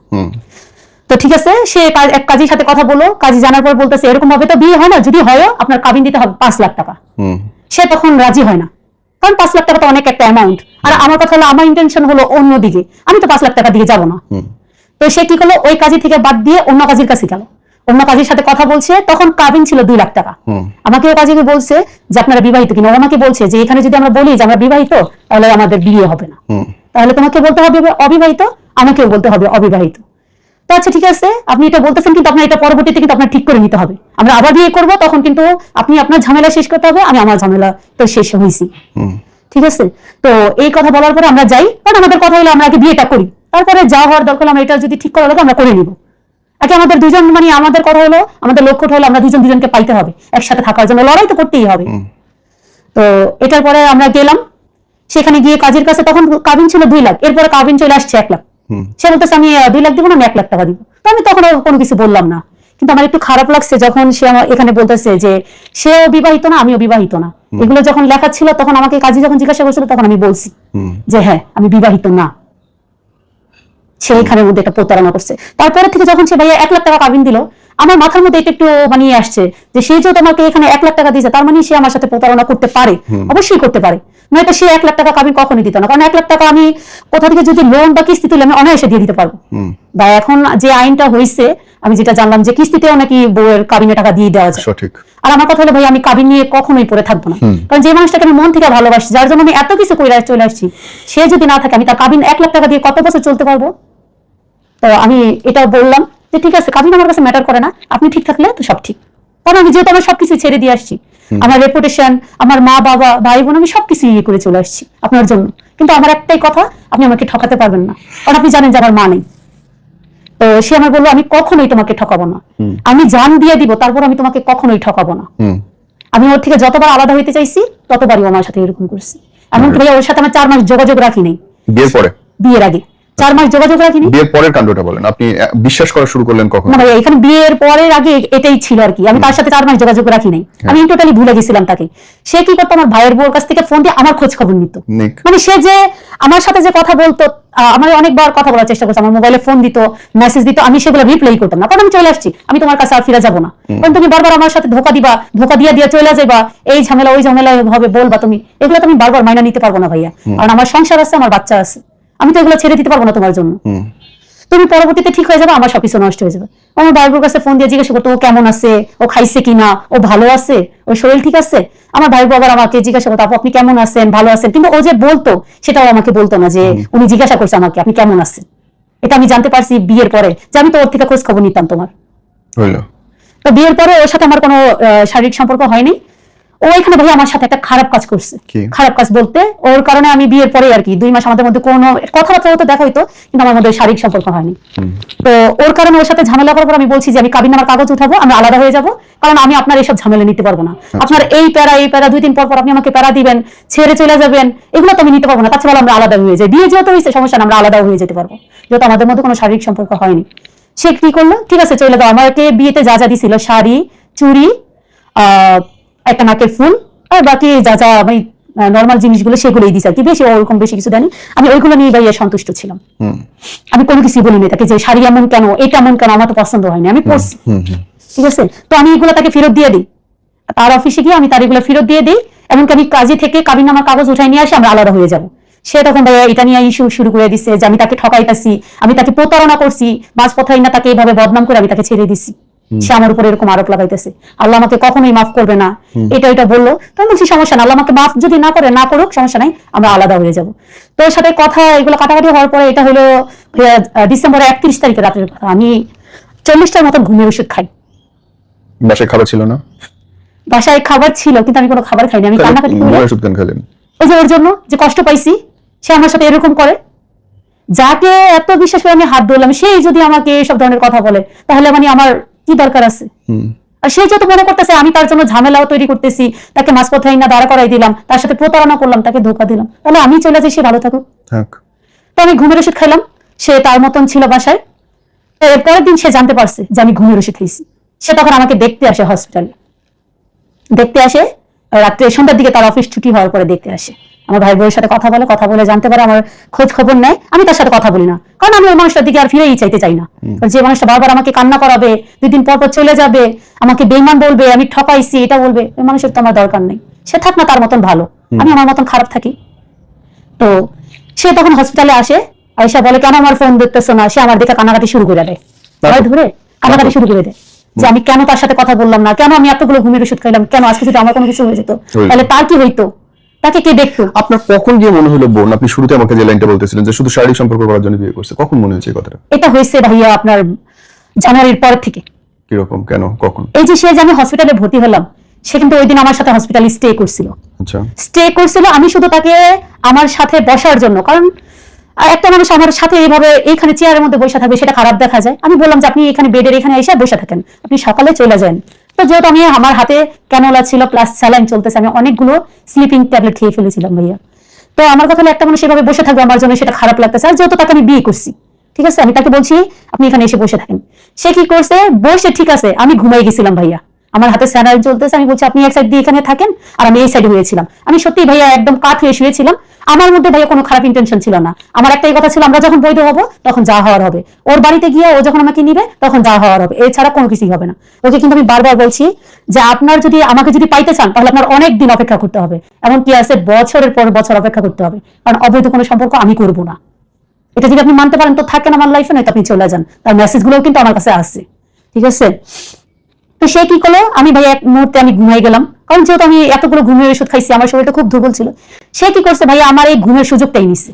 তো ঠিক আছে, সে এক কাজীর সাথে কথা বলো, কাজী জানার পর বলতেছে এরকম ভাবে তো বিয়ে হয় না, যদি হয় আপনার কাবিন দিতে হবে 5 লাখ টাকা। সে তখন রাজি হয় না, কারণ 5 লাখ টাকা তো অনেক একটা অ্যামাউন্ট। আর আমার কথা হলো, আমার ইন্টেনশন হলো অন্যদিকে, আমি তো 5 লাখ টাকা দিয়ে যাবো না। তো সে কি করলো, ওই কাজী থেকে বাদ দিয়ে অন্য কাজীর কাছে গেল, অন্য কাজীর সাথে কথা বলছে। তখন কাবিন ছিল 2 লাখ টাকা। আমাকে ওই কাজীকে বলছে যে আপনারা বিবাহিত কিনা, ওনাকে বলছে যে এখানে যদি আমরা বলি যে আমরা বিবাহিত তাহলে আমাদের বিয়ে হবে না, তাহলে তোমাকে বলতে হবে অবিবাহিত, আমাকেও বলতে হবে অবিবাহিত। তো আচ্ছা ঠিক আছে, আপনি এটা বলতেছেন, কিন্তু আপনার এটা পরবর্তীতে কিন্তু আপনার ঠিক করে নিতে হবে, আমরা আবার বিয়ে করবো, তখন কিন্তু আপনি আপনার ঝামেলা শেষ করতে হবে, আমি আমার ঝামেলা তো শেষ হয়েছি। ঠিক আছে, তো এই কথা বলার পরে আমরা যাই, কারণ আমাদের কথা হলো আমরা আগে বিয়েটা করি, তারপরে যা হওয়ার দরকার আমরা এটা যদি ঠিক করা লাগে আমরা করে নিব। আগে আমাদের দুজন মানে আমাদের কথা হলো, আমাদের লক্ষ্যটা হলো আমরা দুজন দুজনকে পাইতে হবে, একসাথে থাকার জন্য লড়াই তো করতেই হবে। তো এটার পরে আমরা গেলাম, সেখানে গিয়ে কাজের কাছে, তখন কাবিন ছিল 2 লাখ, এরপরে কাবিন চলে আসছে 1 লাখ। সে বলতেছে আমি 2 লাখ দিব না, আমি 1 লাখ টাকা দিব। তো আমি তখন কোনো কিছু বললাম না, কিন্তু আমার একটু খারাপ লাগছে যখন সে আমার এখানে বলতেছে যে সেও বিবাহিত না, আমিও বিবাহিত না। এগুলো যখন লেখা ছিল তখন আমাকে কাজী যখন জিজ্ঞাসা করছিল তখন আমি বলছি যে হ্যাঁ আমি বিবাহিত না। সে এখানের মধ্যে একটা প্রতারণা করছে। তারপরে থেকে যখন সে ভাইয়া 1 লাখ টাকা কাবিন দিল, আমার মাথার মধ্যে এটা একটু বানিয়ে আসছে যে সে যে তোমাকে এখানে 1 লাখ টাকা দিয়েছে, তার মানে সে আমার সাথে প্রতারণা করতে পারে, অবশ্যই করতে পারে, নয়তো সে 1 লাখ টাকা কাবিন কখনোই দিত না। কারণ 1 লাখ টাকা আমি কোথা থেকে যদি লোন বা কিস্তি তুলে আমি অনায়াসে দিয়ে দিতে পারবো। বা এখন যে আইনটা হয়েছে, আমি যেটা জানলাম যে কিস্তিতেও নাকি বউয়ের কাবিনে টাকা দিয়ে দেওয়া যায়। সঠিক। আর আমার কথা হলো ভাই আমি কাবিন নিয়ে কখনোই পড়ে থাকবো না, কারণ যে মানুষটাকে আমি মন থেকে ভালোবাসি, যার জন্য আমি এত কিছু করে চলে আসছি, সে যদি না থাকে আমি তার কাবিন 1 লাখ টাকা দিয়ে কত বছর চলতে পারবো? তো আমি এটা বললাম যে ঠিক আছে, কাবিন আমার কাছে ম্যাটার করে না, আপনি ঠিক থাকলে তো সব ঠিক। কারণ আমি যেহেতু আমার সবকিছু ছেড়ে দিয়ে আসছি, আমার রেপুটেশন, আমার মা বাবা ভাই বোন, আমি সবকিছু ইয়ে করে চলে আসছি আপনার জন্য। কিন্তু আমার একটাই কথা, আপনি আমাকে ঠকাতে পারবেন না, কারণ আপনি জানেন যে আমার মা নেই। তো সে আমার বললো আমি কখনোই তোমাকে ঠকাবো না, আমি জান দিয়ে দিব, তারপর আমি তোমাকে কখনোই ঠকাবো না। আমি ওর থেকে যতবার আলাদা হইতে চাইছি ততবারই আমার সাথে এরকম করছি। এমনকি ভাইয়া ওর সাথে আমার 4 মাস যোগাযোগ রাখি নাই। বিয়ের পরে? বিয়ের আগে 4 মাস যোগাযোগ রাখিনি। বিয়ের পরের কাণ্ডটা বলেন, আপনি বিশ্বাস করা শুরু করলেন কখন? না ভাই, এখানে বিয়ের পরের আগে এটাই ছিল আর কি, আমি তার সাথে 4 মাস যোগাযোগ রাখি নাই, আমি টোটালি ভুলে গেছিলাম তাকে। সে কি করতো, আমার ভাইয়ের বউর কাছ থেকে ফোন দিয়ে আমার খোঁজ খবর নিত, মানে সে যে আমার সাথে যে কথা বলতো, আমার অনেকবার কথা বলার চেষ্টা করছে, আমার মোবাইলে ফোন দিত, মেসেজ দিত, আমি সেগুলো রিপ্লাই করতাম না, কারণ আমি চলে আসছি, আমি তোমার কাছে আর ফিরে যাবো না, কারণ তুমি বারবার আমার সাথে ধোকা দিবা, ধোকা দিয়ে দিয়ে চলে যাবা, এই ঝামেলা ওই ঝামেলা ভাবে বলবা তুমি, এগুলো তো আমি বারবার মাইনা নিতে পারবো না ভাইয়া, কারণ আমার সংসার আছে, আমার বাচ্চা আছে, আমি তো এগুলো ছেড়ে দিতে পারবো না তোমার জন্য। তুমি পরবর্তীতে ঠিক হয়ে যাবে, আমার সবকিছু নষ্ট হয়ে যাবে। আমার ভাইবোর কাছে ফোন দিয়ে জিজ্ঞাসা করতো ও কেমন আছে, ও খাইছে কিনা, ও ভালো আছে, ওর শরীর ঠিক আছে। আমার ভাইবো আবার আমাকে জিজ্ঞাসা করতো আপু আপনি কেমন আছেন, ভালো আছেন, কিন্তু ও যে বলতো সেটাও আমাকে বলতো না, যে উনি জিজ্ঞাসা করছে আমাকে আপনি কেমন আছেন। এটা আমি জানতে পারছি বিয়ের পরে, যে আমি তো ওর থেকে খোঁজ খবর নিতাম তোমার। তো বিয়ের পরে ওর সাথে আমার কোনো শারীরিক সম্পর্ক হয়নি। ও এখানে ভাই আমার সাথে একটা খারাপ কাজ করছে। খারাপ কাজ বলতে ওর কারণে আমি বিয়ের পরে আর কি 2 মাস আমাদের মধ্যে কোনো কথাবার্তা হতো, দেখা হইতো, কিন্তু আমার মধ্যে শারীরিক সম্পর্ক হয়নি। তো ওর কারণে ওর সাথে ঝামেলা করার পর আমি বলছি যে আমি কাবিন নামার কাগজ উঠাবো, আমি আলাদা হয়ে যাব, কারণ আমি আপনার এইসব ঝামেলা নিতে পারবো না। আপনার এই প্যারা 2-3 পর পর আপনি আমাকে প্যারা দিবেন, ছেড়ে চলে যাবেন, এগুলো তো আমি নিতে পারবো না, তার চেয়ে আমরা আলাদা হয়ে যাই। বিয়ে যেহেতু হয়েছে সমস্যা না, আমরা আলাদা হয়ে যেতে পারবো, যেহেতু আমাদের মধ্যে কোনো শারীরিক সম্পর্ক হয়নি। সে কি করলো, ঠিক আছে চলে যাও, আমাকে বিয়েতে যা যা দিছিল, শাড়ি, চুড়ি, একটা নাকের ফুল, আর বাকি যা যা আমি নর্মাল জিনিসগুলো সেগুলোই দিছি আর কি, বেশি ওরকম বেশি কিছু দেয়নি। আমি ওইগুলো নিয়ে ভাইয়া সন্তুষ্ট ছিলাম। আমি কোনো কিছু বলিনি তাকে যে শাড়ি এমন কেন, এটা এমন কেন, আমার তো পছন্দ হয়নি, আমি পরছি, ঠিক আছে। তো আমি এগুলো তাকে ফেরত দিয়ে দিই, তার অফিসে গিয়ে আমি তার এগুলো ফেরত দিয়ে দিই, এমনকি আমি কাজে থেকে কাবিন নামার কাগজ উঠাই নিয়ে আসি, আমরা আলাদা হয়ে যাবো। সে তখন ভাইয়া এটা নিয়ে ইস্যু শুরু করে দিচ্ছে যে আমি তাকে ঠকাইতেছি, আমি তাকে প্রতারণা করছি, মাঝ পথাই না তাকে এইভাবে বদনাম করে আমি তাকে ছেড়ে দিছি, সে আমার উপর এরকম আরোপ লাগাইতেছে, আল্লাহ আমাকে কখনোই মাফ করবে না, এটা বললো। তো আমি বলছি সমস্যা না, আল্লাহ আমাকে মাফ যদি না করে, না করুক, সমস্যা নাই, আমরা আলাদা হয়ে যাব। তো ওর সাথে কথা এগুলো কাটাকাটি হওয়ার পরে, এটা হলো ডিসেম্বরের 31 তারিখে রাতের কথা, আমি 40টার মতন ঘুমের ওষুধ খাই। বাসায় খাবার ছিল না? বাসায় খাবার ছিল, কিন্তু আমি কোনো খাবার খাইনি, আমি কান্নাকাটি করি। ওষুধ কেন খেলেন? ওই যে ওর জন্য যে কষ্ট পাইছি, সে আমার সাথে এরকম করে, যাকে এত বিশ্বাস করে আমি হাত ধরলাম, সেই যদি আমাকে এইসব ধরনের কথা বলে, তাহলে মানে আমার কি দরকার আছে? আর সে যত মনে করতেছে আমি তার জন্য ঝামেলাও তৈরি করতেছি, তাকে মাঝপথে না দাঁড়া করাই দিলাম, তার সাথে প্রতারণা করলাম, তাকে ধোকা দিলাম, তাহলে আমি চলে যাই, সে ভালো থাকুক। তো আমি ঘুমের ওষুধ খাইলাম, সে তার মতন ছিল বাসায়। পরের দিন সে জানতে পারছে যে আমি ঘুমের ওষুধ খেয়েছি। সে তখন আমাকে দেখতে আসে হসপিটালে, দেখতে আসে রাত্রে সন্ধ্যার দিকে, তার অফিস ছুটি হওয়ার পরে দেখতে আসে। আমার ভাই বোনের সাথে কথা বলে জানতে পারে, আমার খোঁজ খবর নেয়। আমি তার সাথে কথা বলি না, কারণ আমি ওই মানুষটার দিকে আর ফিরেই চাইতে চাই না। যে মানুষটা বারবার আমাকে কান্না করাবে, 2 দিন পর পর চলে যাবে, আমাকে বেঈমান বলবে, আমি ঠকাইছি এটা বলবে, ওই মানুষের তো আমার দরকার নেই। সে থাক না তার মতন ভালো, আমি আমার মতন খারাপ থাকি। তো সে তখন হসপিটালে আসে, আয়সা বলে কেন আমার ফোন দেখতেছো না। সে আমার দিকে কান্নাকাটি শুরু করে দেয়, ধরে কান্নাকাটি শুরু করে দেয় যে আমি কেন তার সাথে কথা বললাম না, কেন আমি এতগুলো ঘুমের ওষুধ খাইলাম, কেন আজকে যদি আমার কোনো কিছু হয়ে যেত তাহলে তার কি হইতো, তাকে কে দেখতো। আপনার কখন গিয়ে মনে হলো বোন, আপনি শুরুতে আমাকে যে লাইনটা বলতেছিলেন যে শুধু শারীরিক সম্পর্ক করার জন্য বিয়ে করছে, কখন মনে হয়েছে এই কথাটা? এটা হয়েছে ভাইয়া আপনার জানুয়ারির পর থেকে। কিরকম, কেন, কখন? এই যে সে যে আমি হসপিটালে ভর্তি হলাম, সে কিন্তু ওই দিন আমার সাথে হসপিটালে স্টে করছিল। আচ্ছা, স্টে করছিল আমি শুধু তাকে আমার সাথে বসার জন্য, কারণ একটা মানুষ আমার সাথে এইভাবে এইখানে চেয়ারের মধ্যে বসে থাকবে সেটা খারাপ দেখা যায়। আমি বললাম যে আপনি এখানে বেডের এখানে এসে বসে থাকেন, আপনি সকালে চলে যান। তো যেহেতু আমি আমার হাতে ক্যানোলা ছিল প্লাস স্যালাইন চলতেছে, আমি অনেকগুলো স্লিপিং ট্যাবলেট খেয়ে ফেলেছিলাম ভাইয়া। তো আমার কথা হলো একটা মানুষ এভাবে বসে থাকবে আমার জন্য সেটা খারাপ লাগতেছে। আর যেহেতু তাকে আমি বিয়ে করছি, ঠিক আছে, আমি তাকে বলছি আপনি এখানে এসে বসে থাকেন। সে কি করছে, বসে ঠিক আছে, আমি ঘুমাই গেছিলাম ভাইয়া, আমার হাতে স্যালাইন চলতেছে। আমি বলছি আপনি এক সাইড দিয়ে এখানে থাকেন আর আমি এই সাইডে হয়েছিলাম। আমি সত্যি ভাইয়া একদম কাত হয়ে শুয়েছিলাম। আমার মধ্যে ভাইয়া কোনো খারাপ ইন্টেনশন ছিল না। আমার একটাই কথা ছিল আমরা যখন বৈধ হবো তখন যা হওয়ার হবে, ওর বাড়িতে গিয়ে ও যখন আমাকে নিবে তখন যা হওয়ার হবে, এছাড়া কোনো কিছুই হবে না। ওকে কিন্তু আমি বারবার বলছি যে আপনার যদি আমাকে যদি পাইতে চান তাহলে আপনার অনেক দিন অপেক্ষা করতে হবে, এমন কি আছে বছরের পর বছর অপেক্ষা করতে হবে, কারণ অবৈধ কোনো সম্পর্ক আমি করবো না। এটা যদি আপনি মানতে পারেন তো থাকেন আমার লাইফে, নয়তো আপনি চলে যান। তার মেসেজগুলোও কিন্তু আমার কাছে আসছে, ঠিক আছে। তো সে কি করলো, আমি ভাই এক মুহূর্তে আমি ঘুমাই গেলাম, কারণ যেহেতু আমি এতগুলো ঘুমের ওষুধ খাইছি আমার শরীরটা খুব দুর্বল ছিল। সে কি করছে ভাইয়া, আমার এই ঘুমের সুযোগটাই নিচ্ছে।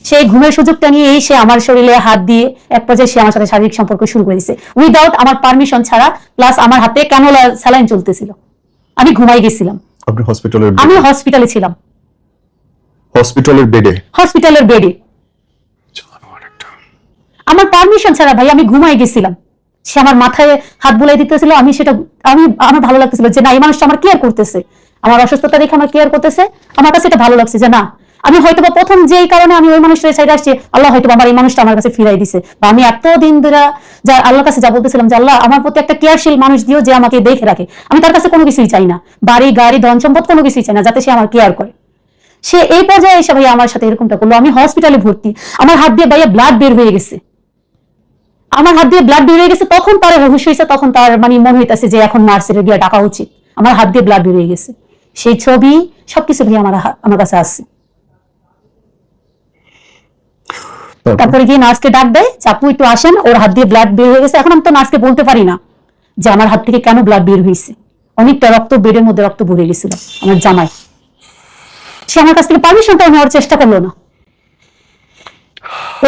সেই ঘুমের সুযোগটা নিয়ে সে আমার শরীরে হাত দিয়ে এক পর্যায়ে সে আমার সাথে শারীরিক সম্পর্ক শুরু করে দিচ্ছে উইদাউট আমার পারমিশন ছাড়া, প্লাস আমার হাতে ক্যানোলা স্যালাইন চলতেছিল। আমি ঘুমাই গেছিলাম। আপনি হসপিটালের? আমি হসপিটালে ছিলাম, হসপিটালের বেডে? হসপিটালের বেডে আমার পারমিশন ছাড়া ভাই আমি ঘুমাই গেছিলাম। সে আমার মাথায় হাত বুলাই দিতেছিল, আমি সেটা আমার ভালো লাগতেছিল যে না এই মানুষটা আমার কেয়ার করতেছে, আমার অসুস্থতা দেখে আমার কেয়ার করতেছে। আমার কাছে এটা ভালো লাগছে যে না আমি হয়তো প্রথম যেই কারণে আমি ওই মানুষটার সাইডে আসছি, আল্লাহ হয়তো আমার এই মানুষটা আমার কাছে ফিরাই দিছে, বা আমি এতদিন ধরে যা আল্লাহর কাছে যা বলতেছিলাম যে আল্লাহ আমার প্রতি একটা কেয়ারশীল মানুষ দিও যে আমাকে দেখে রাখে। আমি তার কাছে কোনো কিছুই চাই না, বাড়ি গাড়ি ধন সম্পদ কোনো কিছুই চাই না, যাতে সে আমার কেয়ার করে। সে এই পর্যায়ে এসে ভাইয়া আমার সাথে এরকমটা করলো। আমি হসপিটালে ভর্তি, আমার হাত দিয়ে ভাইয়া ব্লাড বের হয়ে গেছে, আমার হাত দিয়ে ব্লাড বেরিয়ে গেছে। তখন তার হুশ হয়েছে, তখন তার মানে মনে হইতেছে যে এখন নার্সের গিয়ে ডাকা উচিত। আমার হাত দিয়ে ব্লাড বেরিয়ে গেছে, সেই ছবি সবকিছু ভাই আমার কাছে আসছে। তারপরে গিয়ে নার্সকে ডাক দেয় যে আপু একটু আসেন, ওর হাত দিয়ে ব্লাড বের হয়ে গেছে। এখন আমি তো নার্সকে বলতে পারি না যে আমার হাত থেকে কেন ব্লাড বের হয়েছে, অনেকটা রক্ত, বেডের মধ্যে রক্ত ভরে গেছিল আমার জামাই। সে আমার কাছ থেকে পারমিশনটাও নেওয়ার চেষ্টা করলো না।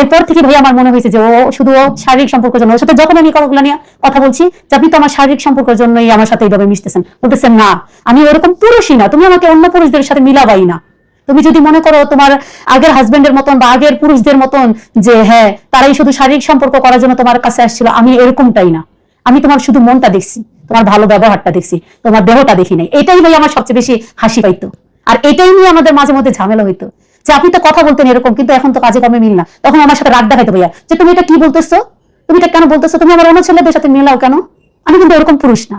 এরপর থেকে ভাই আমার মনে হয়েছে যে ও শুধু শারীরিক সম্পর্কের জন্য, ওর সাথে যখন আমি কথাগুলো নিয়ে কথা বলছি যে আপনি তো আমার শারীরিক সম্পর্কের জন্যই আমার সাথে এইভাবে মিশতেছেন, বলতেছেন না আমি ওরকম পুরুষই না, তুমি আমাকে অন্য পুরুষদের সাথে মিলাবাই না। তুমি যদি মনে করো তোমার আগের হাজবেন্ডের মতন বা আগের পুরুষদের মতন যে হ্যাঁ তারাই শুধু শারীরিক সম্পর্ক করার জন্য তোমার কাছে আসছিল, আমি এরকমটাই না। আমি তোমার শুধু মনটা দেখছি, তোমার ভালো ব্যবহারটা দেখছি, তোমার দেহটা দেখি নাই। এটাই ভাই আমার সবচেয়ে বেশি হাসি পাইতো। আর এটাই নিয়ে আমাদের মাঝে মধ্যে ঝামেলা হইতো যে আপনি তো কথা বলতেন এরকম, কিন্তু এখন তো কাজে কমে মিল না। তখন আমার সাথে রাগ দেখাইতো ভাইয়া যে তুমি এটা কি বলতেছো, তুমি এটা কেন বলতেছো, তুমি আমার অন্য ছেলেদের সাথে মিলাও কেন। আমি কিন্তু এরকম পুরুষ না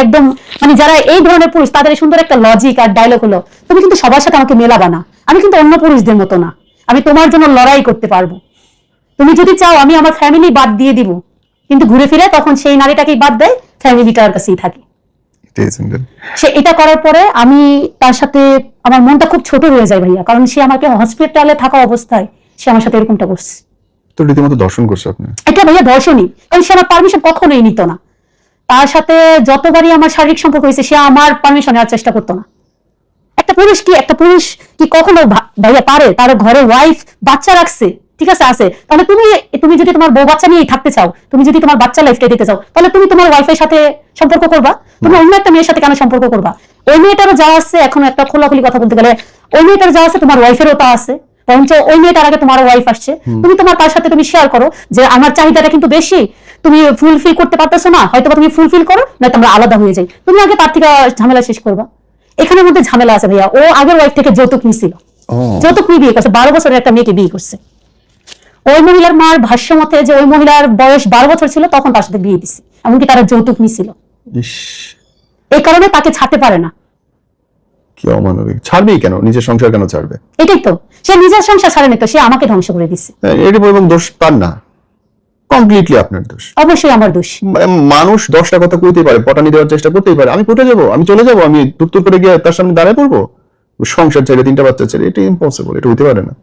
একদম, মানে যারা এই ধরনের পুরুষ তাদের সুন্দর একটা লজিক আর ডায়লগ হলো তুমি কিন্তু সবার সাথে আমাকে মেলাবা না, আমি কিন্তু অন্য পুরুষদের মতো না, আমি তোমার জন্য লড়াই করতে পারবো। তুমি যদি চাও আমি আমার ফ্যামিলি বাদ দিয়ে দিব, কিন্তু ঘুরে ফিরে তখন সেই নারীটাকেই বাদ দেয়, ফ্যামিলিটার কাছেই থাকে। সে এটা করার পরে আমি তার সাথে আমার মনটা খুব ছোট হয়ে যায় ভাইয়া, কারণ সে আমাকে হসপিটালে থাকা অবস্থায় সে আমার সাথে এরকমটা করছে। তো রীতিমতো দর্শন করছে আপনি? এটা ভাইয়া দর্শনই, কারণ সে আমার পারমিশন কখনোই নিত না। তার সাথে যতবারই আমার শারীরিক সম্পর্ক হয়েছে সে আমার পারমিশন নেওয়ার চেষ্টা করতো না। একটা পুরুষ কি কখনো ভাইয়া পারে তার ঘরে ওয়াইফ বাচ্চা রাখছে, ঠিক আছে আছে, তাহলে তুমি যদি তোমার বউ বাচ্চা নিয়েই থাকতে চাও, তুমি যদি তোমার বাচ্চা লাইফটা দিতে চাও, তাহলে তুমি তোমার ওয়াইফের সাথে সম্পর্ক করবা, তুমি অন্য একটা মেয়ের সাথে কেন সম্পর্ক করবা? ওই মেয়েটারও যা আছে, এখন একটা খোলাখুলি কথা বলতে গেলে ওই মেয়েটার যা আছে তোমার ওয়াইফেরও তা আছে, বরঞ্চ ওই মেয়েটার আগে তোমার ওয়াইফ আসছে। তুমি তোমার তার সাথে তুমি শেয়ার করো যে আমার চাহিদাটা কিন্তু বেশি, তুমি ফুলফিল করতে পারতেছো না, হয়তো তুমি ফুলফিল করো, নয়তো আমরা আলাদা হয়ে যাই। তুমি আগে তার থেকে ঝামেলা শেষ করবা। এখানের মধ্যে ঝামেলা আছে ভাইয়া, ও আগের ওয়াইফ থেকে যৌতুক নিছিল, যৌতুক নিয়ে বিয়ে করছে, 12 বছরের একটা মেয়েকে বিয়ে করছে। ওই মহিলার মার ভাষ্য মতে যে ওই মহিলার বয়স 12 বছর ছিল তখন তার সাথে বিয়ে দিছে, এমনকি তারা যৌতুক নিছিল। এই কারণে তাকে ছাড়তে পারে না। কি অমানবিক! ছাড়বেই কেন? নিজের সংসার কেন ছাড়বে? এটাই তো, সে নিজের সংসার ছাড়েনি তো, সে আমাকে ধ্বংস করে দিচ্ছে। এটি এবং দোষ তার না, কমপ্লিটলি আপনার দোষ। অবশ্যই আমার দোষ। মানুষ 10টা কথা কইতেই পারে, পটানি দেওয়ার চেষ্টা করতেই পারে, আমি পটে যাবো, আমি চলে যাবো, আমি তুত্তুর করে গিয়ে তার সামনে দাঁড়ায় পড়বো, সংসার ছেড়ে 3টা বাচ্চা ছেড়ে, এটা ইম্পসিবল, এটা হইতে পারে না।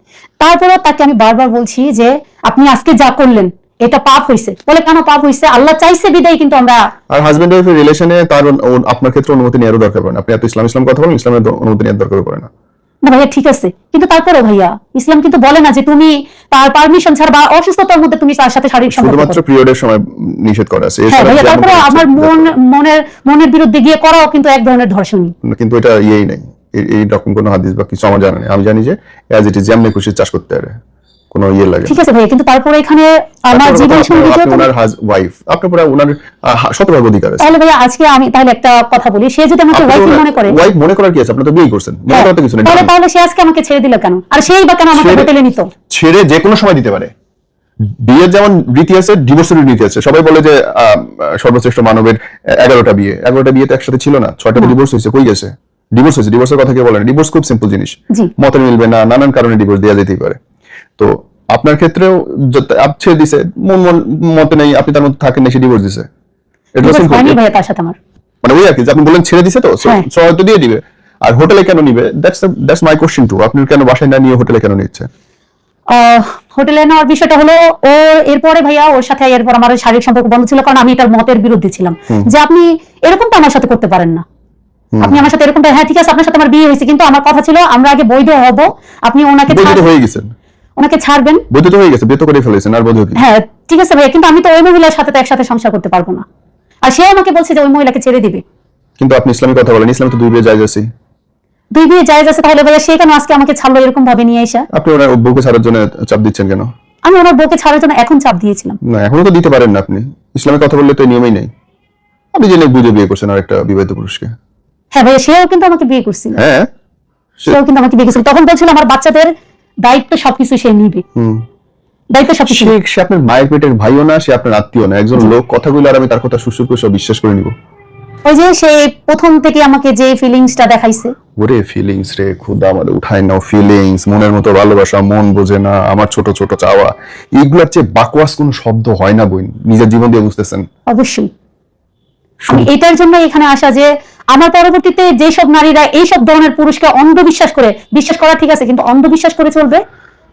তারপরে তাকে আমি বারবার বলছি যে আপনি আজকে যা করলেন এটা পাপ হইছে। বলে কেন পাপ হইছে? আল্লাহ চাইছে বিদায়, কিন্তু আমরা। আর হাজবেন্ড ওয়াইফের রিলেশনে তার আপনার ক্ষেত্রে অনুমতি নেওয়ার দরকার পড়ে না। আপনি এত ইসলাম কথা বলেন, ইসলামের অনুমতি নেওয়ার দরকার পড়ে না। না ভাইয়া ঠিক আছে, কিন্তু তারপরে ভাইয়া ইসলাম কিন্তু বলে না যে তুমি তার পারমিশন ছাড়া বা অসুস্থতার মধ্যে তুমি তার সাথে শারীরিক সম্পর্ক শুধুমাত্র পিরিয়ডের সময় নিষেধ করা আছে। হ্যাঁ ভাইয়া, তারপরে আমার মনের বিরুদ্ধে গিয়ে করাও কিন্তু এক ধরনের ধর্ষণই। কিন্তু এটা ইয়েই নাই, এই রকম কোনো হাদিস বা কিছু আমার জানা নেই। আমি জানি যে অ্যাজ ইট ইজ, যেমন খুশি চাষ করতে পারে, কোনো ইয়ে লাগে। ঠিক আছে ভাইয়া, কিন্তু তারপরে এখানে আমার জীবন সঙ্গী আপনি ওনার ওয়াইফ, আপনার পুরো ওনার শতভাগ অধিকার আছে। তাহলে ভাইয়া আজকে আমি তাহলে একটা কথা বলি, সে যদি আমাকে ওয়াইফ মনে করে। ওয়াইফ মনে করার কি আছে? আপনি তো বিয়ে করছেন, মনে করার তো কিছু নেই। তাহলে সে আজকে আমাকে ছেড়ে দিল কেন? আর সেই বা কেন আমাকে হোটেলে নিত? ছেড়ে যে কোনো সময় দিতে পারে। বিয়ের যেমন রীতি আছে, ডিভোর্সের রীতি আছে। সবাই বলে যে সর্বশ্রেষ্ঠ মানবের 11টা বিয়ে, 11টা বিয়ে তো একসাথে ছিল না, 6টা ডিভোর্স হয়েছে। কই গেছে? ডিভোর্স হয়েছে, ডিভোর্সের কথা কে বলে না। ডিভোর্স খুব সিম্পল জিনিস, মতে মিলবে না, নানান কারণে ডিভোর্স দেওয়া যেতেই পারে। তো আপনার ক্ষেত্রেও ছেড়ে দিছে, মতে নেই, আপনি তার মধ্যে থাকেন না, সে ডিভোর্স দিছে। এটা সিম্পল তার সাথে আমার মানে ওই আর কি, আপনি বলেন ছেড়ে দিছে, তো হয়তো দিয়ে দিবে। আর হোটেলে কেন নিবে? That's my question too. আপনি কেন বাসায় না নিয়ে হোটেলে কেন নিচ্ছে? হোটেলে নেওয়ার বিষয়টা হলো, ও এরপরে ভাইয়া ওর সাথে এরপর আমার শারীরিক সম্পর্ক বন্ধ ছিল, কারণ আমি এটার মতের বিরুদ্ধে ছিলাম যে আপনি এরকমটা আমার সাথে করতে পারেন না। আপনি আমার সাথে এরকমটা, হ্যাঁ ঠিক আছে আপনার সাথে আমার বিয়ে হয়েছে, কিন্তু আমার কথা ছিল আমরা আগে বৈধ হব, আপনি ওনাকে হয়ে গেছেন, ওনাকে ছাড়বেন। বৈধ তো হয়ে গেছে, বিয়ে তো করে ফেলেছেন, আর বৈধ কি? হ্যাঁ ঠিক আছে ভাইয়া, কিন্তু আমি তো ওই মহিলার সাথে তো একসাথে সংসার করতে পারবো না। আর সে আমাকে বলছে যে ওই মহিলাকে ছেড়ে দিবে। কিন্তু আপনি ইসলামের কথা বলেন, ইসলামে তো 2 বিয়ে জায়েজ আছে। 2 বিয়ে জায়েজ আছে, তাহলে ভাইয়া সে কেন আজকে আমাকে ছাড়লো এরকম ভাবে নিয়ে এসে? আপনি ওনার বউকে ছাড়ার জন্য চাপ দিচ্ছেন কেন? আমি ওনার বউকে ছাড়ার জন্য এখন চাপ দিয়েছিলাম না, এখনো তো দিতে পারেন না। আপনি ইসলামের কথা বললে তো নিয়মই নেই। আপনি জেনে বুঝে বিয়ে করছেন আর একটা বিবাহিত পুরুষকে। হ্যাঁ ভাইয়া, সেও কিন্তু আমাকে বিয়ে করছিল। হ্যাঁ, সেও কিন্তু আমাকে বিয়ে করছিল। তখন বলছিল আমার বাচ্চাদের দায়িত্ব সবকিছু সে নিবে। দায়িত্ব সবকিছু। সে আপনার মায়ের পেটের ভাইও না, সে আপনার আত্মীয় না। একজন লোক কথাগুলো আর আমি তার কথা সুসুর করে সব বিশ্বাস করে নিব? ওই যে সে প্রথম থেকে আমাকে যে ফিলিংসটা দেখাইছে। ওরে ফিলিংস রে খুদা, আমাদের উঠায় নাও ফিলিংস। মনের মতো ভালোবাসা, মন বোঝে না, আমার ছোট ছোট চাওয়া, এইগুলোর চেয়ে বাকওয়াস কোন শব্দ হয় না বোন। নিজের জীবন দিয়ে বুঝতেছেন। অবশ্যই আমি এটার জন্য এখানে আসা যে আমার পরবর্তীতে যেসব নারীরা এইসব ধরনের পুরুষকে অন্ধবিশ্বাস করে, বিশ্বাস করা ঠিক আছে, কিন্তু অন্ধবিশ্বাস করে চলবে,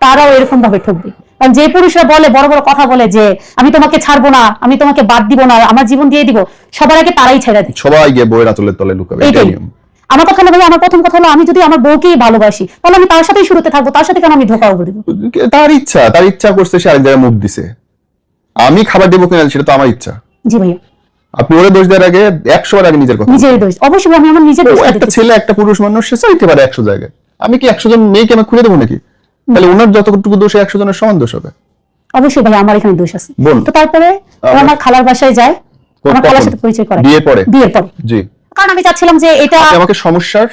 তারাও এরকম ভাবে ঠকবে। কারণ যে পুরুষরা বলে, বড় বড় কথা বলে যে আমি তোমাকে ছাড়বো না, আমি তোমাকে বাদ দিব না, আমার জীবন দিয়ে দিব, সবার আগে তারাই ছেড়ে দেয়। সবাই গিয়ে বইয়ের আঁচলের তলে লুকাবে। এটাই আমার কথা হলো ভাই, আমার প্রথম কথা হলো আমি যদি আমার বউকেই ভালোবাসি তাহলে আমি তার সাথেই শুরুতে থাকবো, তার সাথে কেন আমি ধোঁকা করে দিব? তার ইচ্ছা করছে, সে আরেক জায়গায় মুখ দিছে। আমি খাবার দেবো কিনা সেটা তো আমার ইচ্ছা। জি ভাইয়া, আপনি ওরে দোষ দেওয়ার আগে 100 বার আগে নিজের কথা। নিজের দোষ অবশ্যই, আমি আমার নিজের দোষ। একটা ছেলে, একটা পুরুষ মানুষ, সে চাইতে পারে 100 জায়গায়। আমি কি 100 জন মেয়েকে আমি খুলে দেবো নাকি? তাহলে ওনার যতটুকু দোষ 100 জনের সমান দোষ হবে। অবশ্যই ভাই, আমার এখানে দোষ আছে। তো তারপরে আমার খালার বাসায় যায়, আমার খালার সাথে পরিচয় করে বিয়ের পরে। জি, কারণ আমি চাচ্ছিলাম যে এটা আমাকে সমস্যার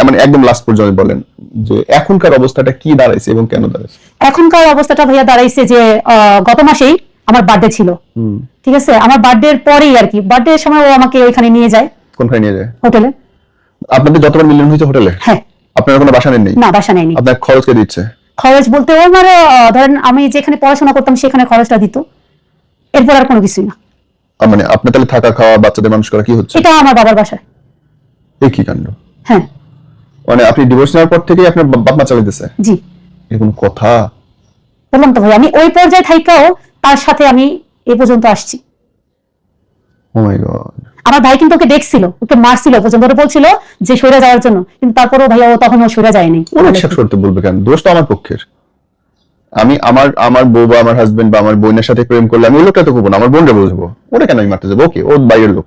মানে একদম লাস্ট পর্যন্ত বলেন যে এখনকার অবস্থাটা কি দাঁড়াইছে এবং কেন দাঁড়াইছে? এখনকার অবস্থাটা ভাইয়া দাঁড়াইছে যে গত মাসেই আমার বার্থডে ছিল, ঠিক আছে? আমার বার্থডের পরেই আর কি, বার্থডের সময় ও আমাকে ওইখানে নিয়ে যায়। কোনখানে নিয়ে যায়? হোটেলে। আপনাদের যতবার মিলন হয়েছে হোটেলে? হ্যাঁ। আপনার কোনো বাসা নেই? না, বাসা নেই। আপনার খরচ কে দিচ্ছে? খরচ বলতে ও আমার ধরেন আমি যেখানে পড়াশোনা করতাম সেখানে খরচটা দিত, এরপর আর কোনো কিছুই না। মানে আপনার তাহলে থাকা খাওয়া বাচ্চাদের মানুষ করা কি হচ্ছে? এটা আমার বাবার বাসায়। এই কি কাণ্ড! হ্যাঁ, মানে আপনি ডিভোর্স নেওয়ার পর থেকেই আপনার বাপ মা চালাইতেছে? জি। এরকম কথা বললাম তো ভাই, আমি ওই পর্যায়ে থাইকাও তার সাথে আমি এই পর্যন্ত আসছি। ও মাই গড! আমার ভাই কিন্তু ওকে দেখছিল, ওকে মারছিল পর্যন্ত, ওরা বলছিল যে সরে যাওয়ার জন্য, কিন্তু তারপরেও ভাইয়া ও তখন সরে যায়নি। অনেক শেষ করতে বলবে কেন? দোষ তো আমার পক্ষের। আমি আমার বউ বা আমার হাজবেন্ড বা আমার বোনের সাথে প্রেম করলে আমি ওই লোকটা তো করবো না, আমার বোনটা বুঝবো। ওরা কেন আমি মারতে যাবো? ওকে, ওর বাইরের লোক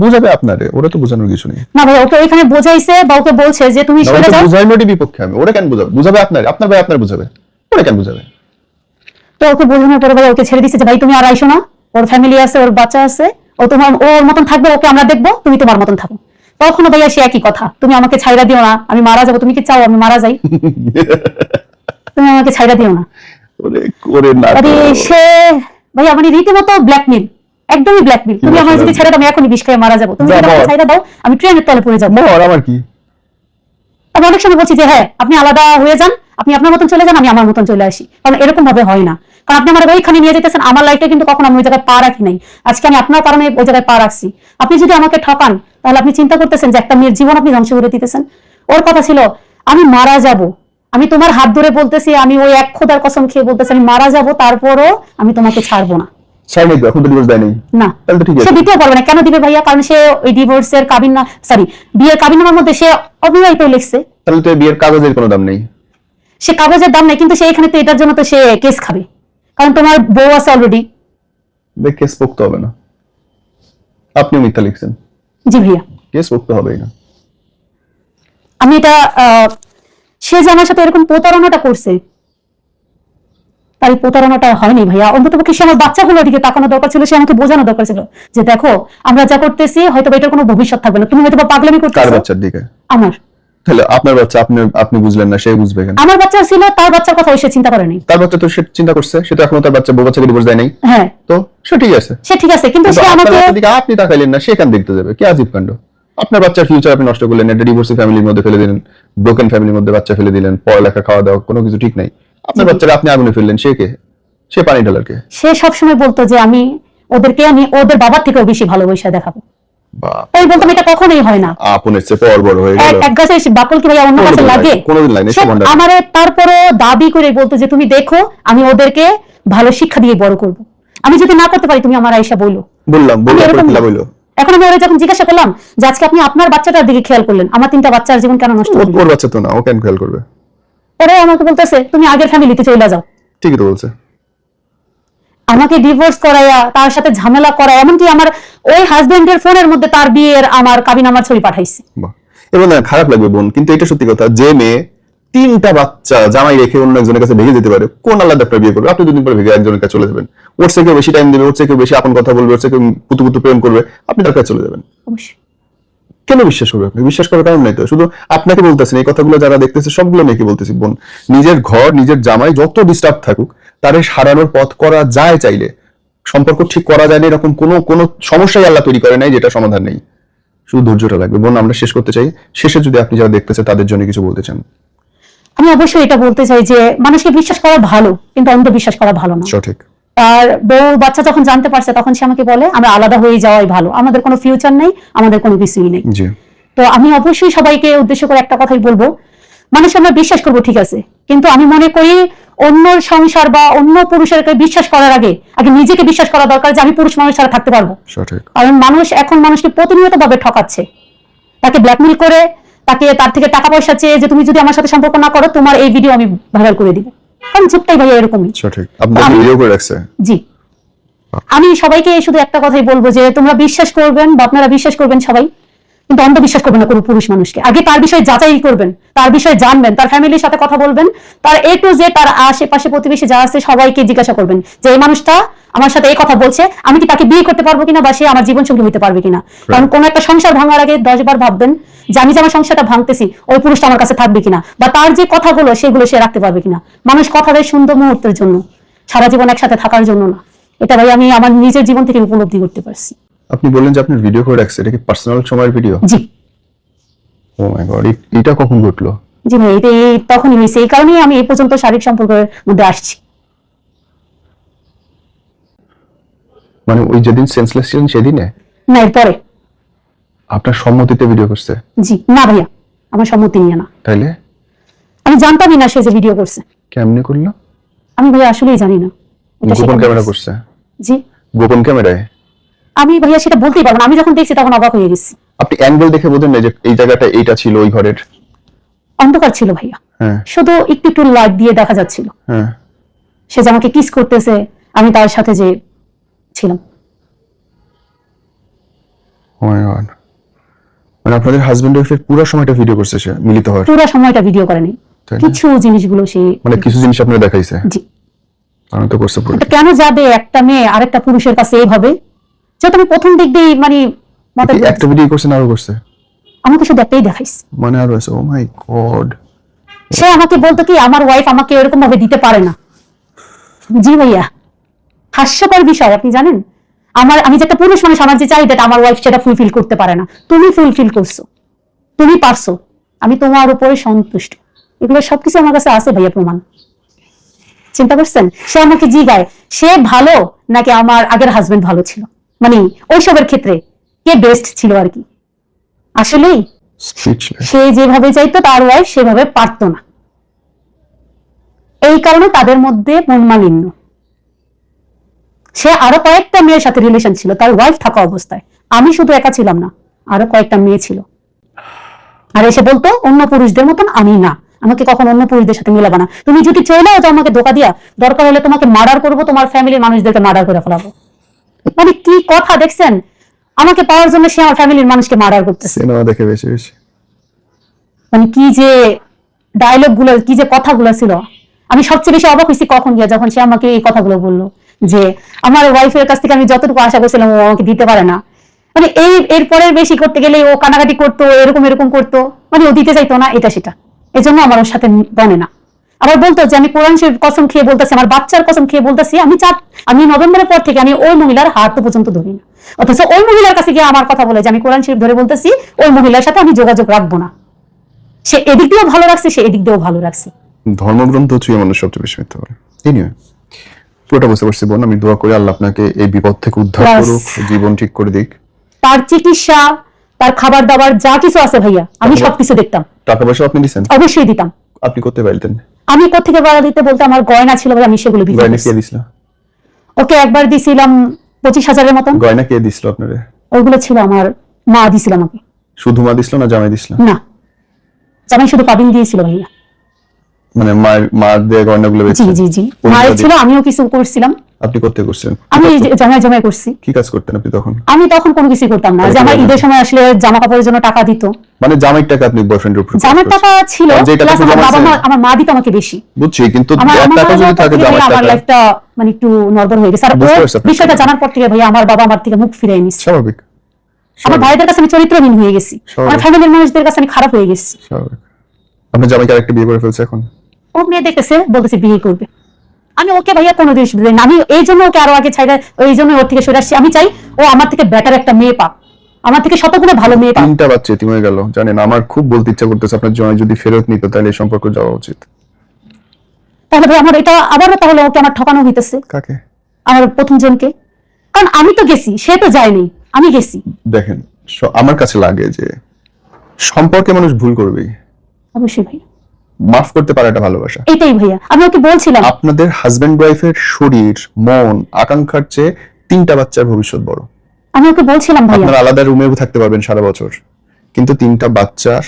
বুঝাবে আপনারে, ওরা তো বোঝানোর কিছু নেই। না ভাই, ওকে ওইখানে বোঝাইছে বা ওকে বলছে যে তুমি সরে যাও। বুঝাইনোরই বিপক্ষে আমি। ওরা কেন বুঝাবে? বুঝাবে আপনার ভাই আপনার বুঝাবে, ওরা কেন বুঝাবে? তো ওকে বোঝানোর পরে ভাই ওকে ছেড়ে দিচ্ছে যে ভাই তুমি আর আইসো না, ওর ফ্যামিলি আছে, ওর বাচ্চা আছে, ও তোমার ওর মতন থাকবে, ওকে আমরা দেখবো, তুমি তোমার মতন থাকো। তখনও ভাইয়া সে একই কথা, তুমি আমাকে ছাইড়া দিও না, আমি মারা যাবো। তুমি কি চাও আমি মারা যাই? তুমি আমাকে ছাইড়া দিও না। ওরে করে না আরে সে ভাইয়া মানে রীতিমতো ব্ল্যাকমেল, একদমই ব্ল্যাকমেল। তুমি আমার যদি ছেড়ে দাও আমি এখনই বিষ খেয়ে মারা যাবো, তুমি যদি আমাকে ছেড়ে দাও আমি ট্রেনের তলে পড়ে যাবো। আমার কি আমি অনেক সময় বলছি যে হ্যাঁ আপনি আলাদা হয়ে যান, আপনি আপনার মতন চলে যান, আমি আমার মতন চলে আসি, কারণ এরকম ভাবে হয় না। কারণ আপনি আমার ওইখানে নিয়ে যেতেছেন, আমার লাইফে কিন্তু কখনো আমি ওই জায়গায় পা রাখি নাই, আজকে আমি আপনার কারণে ওই জায়গায় পা রাখছি। আপনি যদি আমাকে ঠকান তাহলে আপনি চিন্তা করতেছেন যে একটা মেয়ের জীবন আপনি ধ্বংস করে দিতেছেন। ওর কথা ছিল আমি মারা যাব, আমি তোমার হাত ধরে বলতেছি, আমি ওই এক খোদার কসম খেয়ে বলতেছি আমি মারা যাব, তারপরও আমি তোমাকে ছাড়বো না। এখন তো ডিভোর্স দেয় নাই, না তাহলে তো ঠিক সে আছে। দিতেও পারবে না। কেন দিবে ভাইয়া? কারণ সে ওই ডিভোর্সের বিয়ের কাবিননামার মধ্যে সে অবিবাহিত লিখছে। তাহলে তো বিয়ের কাগজের কোনো দাম নেই। সে কাগজের দাম নেই, কিন্তু সে এখানে তো এটার জন্য তো সে কেস খাবে, কারণ তোমার বউ আছে অলরেডি। কেস পোক্ত হবে না, আপনিও মিথ্যা লিখছেন। জি ভাইয়া, কেস পোক্ত হবেই না। আমি এটা সে যে আমার সাথে এরকম প্রতারণাটা করছে, তার এই প্রতারণাটা হয়নি ভাইয়া। অন্ততপক্ষে সে আমার বাচ্চাগুলোর দিকে তাকানো দরকার ছিল, সে আমাকে বোঝানো দরকার ছিল যে দেখো আমরা যা করতেছি হয়তো এটার কোনো ভবিষ্যৎ থাকবে না, তুমি হয়তো পাগলামি কার করতেছো। বাচ্চার দিকে? আমার। তাহলে আপনার বাচ্চা আপনি বুঝলেন না, সে বুঝবে কেন? আমার বাচ্চা ছিল, তার বাচ্চার কথা সে চিন্তা করেনি। তার বাচ্চা তো সে চিন্তা করছে, সে তো এখনো তার বাচ্চা বউ বাচ্চাকে ডিভোর্স দেয় নাই। হ্যাঁ তো সে ঠিক আছে, সে ঠিক আছে, কিন্তু সে আপনার আমাকে বাচ্চার দিকে আপনি তাকাইলেন না, সে কেন দেখতে যাবে? কি আজীব কাণ্ড! আপনার বাচ্চার ফিউচার আপনি নষ্ট করলেন, একটা ডিভোর্সি ফ্যামিলির মধ্যে ফেলে দিলেন, ব্রোকেন ফ্যামিলির মধ্যে বাচ্চা ফেলে দিলেন, পড়ালেখা খাওয়া দাওয়া কোনো কিছু ঠিক নাই। আপনার বাচ্চারা আপনি আগুনে ফেললেন, সে কে? সে পানি ঢালার কে? সে সবসময় বলতো যে আমি ওদের বাবার থেকেও বেশি ভালোবাসা দেখাবো। তাই বলতাম এটা কখনোই হয় না। আপনের চেয়ে পর বড় হয়ে গেল। এক গাছে বাকল কি ভাইয়া অন্য গাছে লাগে? কোনোদিন লাগে না। আমারে তারপরে দাবি করে বলতো যে তুমি দেখো আমি ওদেরকে ভালো শিক্ষা দিয়ে বড় করব, আমি যদি না করতে পারি তুমি আমার আয়েশা বললো। বললাম এখন আমি ওরা যখন জিজ্ঞাসা করলাম যে আজকে আপনি আপনার বাচ্চাটার দিকে খেয়াল করলেন, আমার 3টা বাচ্চার জীবন কেন নষ্ট করলেন? ওর বাচ্চা তো না, ও কেন খেয়াল করবে? ওরা আমাকে বলতেছে তুমি আগের ফ্যামিলিতে চলে যাও। ঠিকই তো বলছে। আমাকে ডিভোর্স করায়া, তার সাথে ঝামেলা করা, এমনকি আমার ওই হাজবেন্ডের ফোনের মধ্যে তার বিয়ের আমার কাবিননামার ছবি পাঠাইছে। এবং খারাপ লাগবে বোন, কিন্তু এটা সত্যি কথা, যে মেয়ে 3টা বাচ্চা জামাই রেখে অন্য একজনের কাছে ভেঙে যেতে পারে, কোন আল্লাহ একটা বিয়ে করবে? আপনি 2 দিন পরে ভেঙে একজনের কাছে চলে যাবেন, ওর থেকে বেশি টাইম দেবে, ওর থেকে বেশি আপন কথা বলবে, ওর থেকে পুতু প্রেম করবে, আপনি তার কাছে চলে যাবেন। কেন বিশ্বাস করবে? আপনি বিশ্বাস করার কারণ নাই তো। শুধু আপনাকে বলতেছেন এই কথাগুলো, যারা দেখতেছে সবগুলো মেয়েকে বলতেছি বোন, নিজের ঘর নিজের জামাই যত ডিস্টার্ব থাকুক তারে সারানোর পথ করা যায়, চাইলে সম্পর্ক ঠিক করা যায় না, এরকম কোনো সমস্যাই আল্লাহ তৈরি করে নাই যেটা সমাধান নেই। শুধু ধৈর্যটা লাগবে বোন। আমরা শেষ করতে চাই, শেষে যদি আপনি যারা দেখতেছে তাদের জন্য কিছু বলতে চান। আমি অবশ্যই এটা বলতে চাই যে মানুষকে বিশ্বাস করা ভালো, কিন্তু অন্ধবিশ্বাস করা ভালো না। সঠিক। আর বউ বাচ্চা যখন জানতে পারছে তখন সে আমাকে বলে আমরা আলাদা হয়ে যাওয়াই ভালো, আমাদের কোনো ফিউচার নেই, আমাদের কোনো কিছুই নেই। তো আমি অবশ্যই সবাইকে উদ্দেশ্য করে একটা কথাই বলবো, মানুষ আমরা বিশ্বাস করবো ঠিক আছে, কিন্তু আমি মনে করি অন্য সংসার বা অন্য পুরুষের বিশ্বাস করার আগে নিজেকে বিশ্বাস করা দরকার যে আমি পুরুষ মানুষ ছাড়া থাকতে পারবো। কারণ মানুষ এখন মানুষকে প্রতিনিয়ত ভাবে ঠকাচ্ছে, তাকে ব্ল্যাকমেল করে, তার থেকে টাকা পয়সা চেয়ে যে তুমি যদি আমার সাথে সম্পর্ক না করো তোমার এই ভিডিও আমি ভাইরাল করে দিব। কারণ যুগটাই ভাইয়া এরকমই। সঠিক। আপনি ভিডিও করে রাখছেন। জি। আমি সবাইকে শুধু একটা কথাই বলবো যে তোমরা বিশ্বাস করবেন বা আপনারা বিশ্বাস করবেন সবাই, কিন্তু অন্ধবিশ্বাস করবেন না কোনো পুরুষ মানুষকে। আগে তার বিষয়ে যাচাই করবেন, তার বিষয়ে জানবেন, তার ফ্যামিলির সাথে কথা বলবেন, তার A to Z তার আশেপাশে প্রতিবেশী যা আছে সবাইকে জিজ্ঞাসা করবেন যে এই মানুষটা আমার সাথে এই কথা বলছে, আমি কি তাকে বিয়ে করতে পারবো কিনা বা সে আমার জীবন সঙ্গী হতে পারবে কিনা। কারণ কোন একটা সংসার ভাঙার আগে 10 বার ভাববেন যে আমি যে আমার সংসারটা ভাঙতেছি ওই পুরুষটা আমার কাছে থাকবে কিনা, বা তার যে কথাগুলো সেগুলো সে রাখতে পারবে কিনা। মানুষ কথা দেয় সুন্দর মুহূর্তের জন্য, সারা জীবন একসাথে থাকার জন্য না। এটা ভাই আমি আমার নিজের জীবন থেকে উপলব্ধি করতে পারছি। আপনি বললেন যে আপনি ভিডিও করে রাখছেন, এটা কি পার্সোনাল সময়ের ভিডিও? জি। ও মাই গড, এটা কখন ঘটলো? জি ভাই, এটা তখনই হয়েছে, এই কারণেই আমি এই পর্যন্ত শারীরিক সম্পর্কের মধ্যে আসছি। মানে ওই যেদিন সেন্সলেস ছিলেন সেদিনে? না, এরপরে। আপনার সম্মতিতে ভিডিও করছে? জি না ভাইয়া, আমার সম্মতি নিয়ে না। তাইলে? আমি জানতামই না সে যে ভিডিও করছে। কেমনে করলো? আমি ভাইয়া আসলেই জানি না। গোপন ক্যামেরা করছে? জি। গোপন ক্যামেরায়? আমি ভাইয়া সেটা বলতেই পারবো না, আমি যখন দেখছি তখন অবাক হয়ে গেছি। আপনি অ্যাঙ্গেল দেখে বোঝেন না যে এই জায়গাটা এইটা ছিল ওই ঘরের? অন্ধকার ছিল ভাইয়া, শুধু একটু একটু লাইট দিয়ে দেখা যাচ্ছিল। সে যে আমাকে কিস করতেছে, আমি তার সাথে যে ছিলাম। ও মাই গড। মানে আপনাদের হাজবেন্ড ওয়াইফের পুরো সময়টা ভিডিও করছে সে, মিলিত হওয়ার পুরো সময়টা ভিডিও করেনি, কিছু জিনিসগুলো সে মানে কিছু জিনিস আপনারা দেখাইছে? জি। আমি তো করছে পুরো। কেন যাবে একটা মেয়ে আরেকটা পুরুষের কাছে এইভাবে? যে তুমি প্রথম দিক দিয়ে মানে একটা ভিডিও করছেন, আরো করছে? আমাকে শুধু একটাই দেখাইছে, মানে আরো আছে? ও মাই গড। সে আমাকে বলতো কি আমার ওয়াইফ আমাকে এরকম ভাবে দিতে পারে না, জি ভাইয়া, হাস্যকর বিষয় আপনি জানেন, আমি যে একটা পুরুষ মানুষ, আমার যে চাহিদাটা আমার ওয়াইফ সেটা ফুলফিল করতে পারে না, তুমি ফুলফিল করছো, তুমি পারছো, আমি তোমার উপরে সন্তুষ্ট। এগুলো সবকিছু আমার কাছে আছে ভাইয়া, প্রমাণ। চিন্তা করছেন, সে আমাকে জিগায় সে ভালো নাকি আমার আগের হাজবেন্ড ভালো ছিল, মানে ওইসবের ক্ষেত্রে কে বেস্ট ছিল আর কি। আসলেই সে যেভাবে চাইতো তার ওয়াইফ সেভাবে পারতো না, এই কারণে তাদের মধ্যে মনমালিন্য। সে আরো কয়েকটা মেয়ের সাথে রিলেশন ছিল তার ওয়াইফ থাকা অবস্থায়, আমি শুধু একা ছিলাম না, আরো কয়েকটা মেয়ে ছিল। আর এসে বলতো অন্য পুরুষদের মতন আমি না, আমাকে কখন অন্য পুরুষদের সাথে মিলাবা না, তুমি যদি চলেও যাও আমাকে ধোকা দিয়া, দরকার হলে তোমাকে মার্ডার করবো, তোমার ফ্যামিলির মানুষদেরকে মার্ডার করে ফেলাবো। মানে কি কথা দেখছেন, আমাকে পাওয়ার জন্য সে আমার ফ্যামিলির মানুষকে মার্ডার করতেছে। সিনেমা দেখে বেশি বেশি, মানে কি যে ডায়লগ গুলো, কি যে কথাগুলো ছিল। আমি সবচেয়ে বেশি অবাক হয়েছি কখন গিয়া, যখন সে আমাকে এই কথাগুলো বললো যে আমার ওয়াইফের কাছ থেকে আমি যতটুকু আশা করছিলাম ও আমাকে দিতে পারে না, মানে এরপরের বেশি করতে গেলে ও কানাকাটি করতো, এরকম করতো, মানে ও দিতে চাইতো না এটা সেটা, এজন্য আমার ওর সাথে বনে না। আবার বলতো যে আমি কোরআন শরীফ কসম খেয়ে বলতেছি, আমার বাচ্চার কসম খেয়ে বলতেছি, আমি নভেম্বরের পর থেকে আমি ওই মহিলার হাত পর্যন্ত ধরি না, অথচ ওই মহিলার কাছে গিয়ে আমার কথা বলে যে আমি কোরআন শরীফ ধরে বলতেছি ওই মহিলার সাথে আমি যোগাযোগ রাখবো না। সে এদিক দিয়েও ভালো রাখছে, সে এদিক দিয়েও ভালো রাখছে। ধর্মগ্রন্থ ছুঁয়ে মানুষ সবচেয়ে বেশি মিথ্যা বলে। এনিওয়ে, পুরোটা বুঝতে পারছি বোন, আমি দোয়া করি আল্লাহ আপনাকে এই বিপদ থেকে উদ্ধার করুক, জীবন ঠিক করে দিক। তার চিকিৎসা, তার খাবার দাবার যা কিছু আছে ভাইয়া, আমি সবকিছু দেখতাম। টাকা পয়সা আপনি দিচ্ছেন? অবশ্যই দিতাম। আপনি করতে পারতেন? আমি কোথেকে বাড়া দিতে বলতে আমার গয়না ছিল ভাই, আমি সেগুলো বিক্রি গয়না করছি। কে দিছিল? ওকে একবার দিছিলাম 25,000-এর মতন। গয়না কে দিছিল আপনারে? ওইগুলো ছিল আমার মা দিছিল আমাকে। শুধু মা দিছিল না জামাই দিছিল? না, জামাই শুধু পাবিন দিয়েছিল ভাইয়া। মানে মার দিয়ে গয়নাগুলো বেচে? জি জি জি, মায়ের ছিল, আমিও কিছু করছিলাম। আপনি করতে করছেন? আমি জমায় করছি। কি কাজ করতেন আপনি তখন? আমি তখন কোনো কিছু করতাম না, যে আমার ঈদের সময় আসলে জামা কাপড়ের জন্য টাকা দিত। মানে জামাইয়ের টাকা আপনি বয়ফ্রেন্ডের উপর? জামার টাকা ছিল, প্লাস আমার বাবা মা, আমার মা দিত আমাকে বেশি। বুঝছি, কিন্তু আমার টাকা যদি থাকে জামার টাকা, আমার লাইফটা মানে একটু নরবর হয়ে গেছে। আর বিষয়টা জানার পর থেকে ভাইয়া আমার বাবা আমার থেকে মুখ ফিরিয়ে নিছে। স্বাভাবিক। আমার ভাইদের কাছে আমি চরিত্রহীন হয়ে গেছি, আমার ফ্যামিলির মানুষদের কাছে আমি খারাপ হয়ে গেছি। স্বাভাবিক। আপনি জামাইকে আরেকটা বিয়ে করে ফেলছে এখন? ও মেয়ে দেখতেছে, বলতেছে বিয়ে করবে। আমি ওকে ভাইয়া কোনো দিন সুবিধা দিই না, আমি এই জন্য ওকে আরো আগে ছাইড়া, ওই জন্য ওর থেকে সরে আসছি। আমি চাই ও আমার থেকে বেটার একটা মেয়ে পাক, আমার থেকে শতগুণে ভালো মেয়ে পাক। 3টা বাচ্চা এতিম হয়ে গেল জানেন। আমার খুব বলতে ইচ্ছা করতেছে আপনার জামাই যদি ফেরত নিত তাহলে এই সম্পর্ক যাওয়া উচিত। তাহলে ভাই আমার এটা আবারও তাহলে ওকে আমার ঠকানো হইতেছে। কাকে? আমার প্রথম জনকে, কারণ আমি তো গেছি, সে তো যায়নি, আমি গেছি। দেখেন, আমার কাছে লাগে যে সম্পর্কে মানুষ ভুল করবেই, অবশ্যই ভাইয়া, মাফ করতে পারাটা ভালোবাসা। এটাই ভাইয়া আমি ওকে বলছিলাম। আপনাদের হাজবেন্ড ওয়াইফের শরীর, মন, আকাঙ্ক্ষার চেয়ে 3টা বাচ্চার ভবিষ্যৎ বড়। আমি ওকে বলছিলাম ভাইয়া, আপনারা আলাদা রুমে থাকতে পারবেন সারা বছর, কিন্তু 3টা বাচ্চার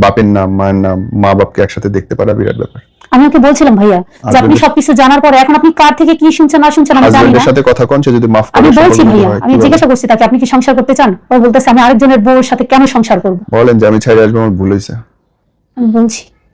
বাপের নাম, মায়ের নাম, মা বাপকে একসাথে দেখতে পারা বিরাট ব্যাপার। আমি ওকে বলছিলাম ভাইয়া যে আপনি সবকিছু জানার পরে এখন আপনি কার থেকে কি শুনছেন না শুনছেন আমি জানি না। হাজবেন্ডের সাথে কথা কোন, সে যদি মাফ করে। আমি বলছি ভাইয়া, আমি জিজ্ঞাসা করছি তাকে আপনি কি সংসার করতে চান, ও বলতেছে আমি আরেকজনের বউর সাথে কেন সংসার করব। বলেন যে আমি ছাইড়ে আসবো, আমার ভুল হয়েছে। আমি বলছি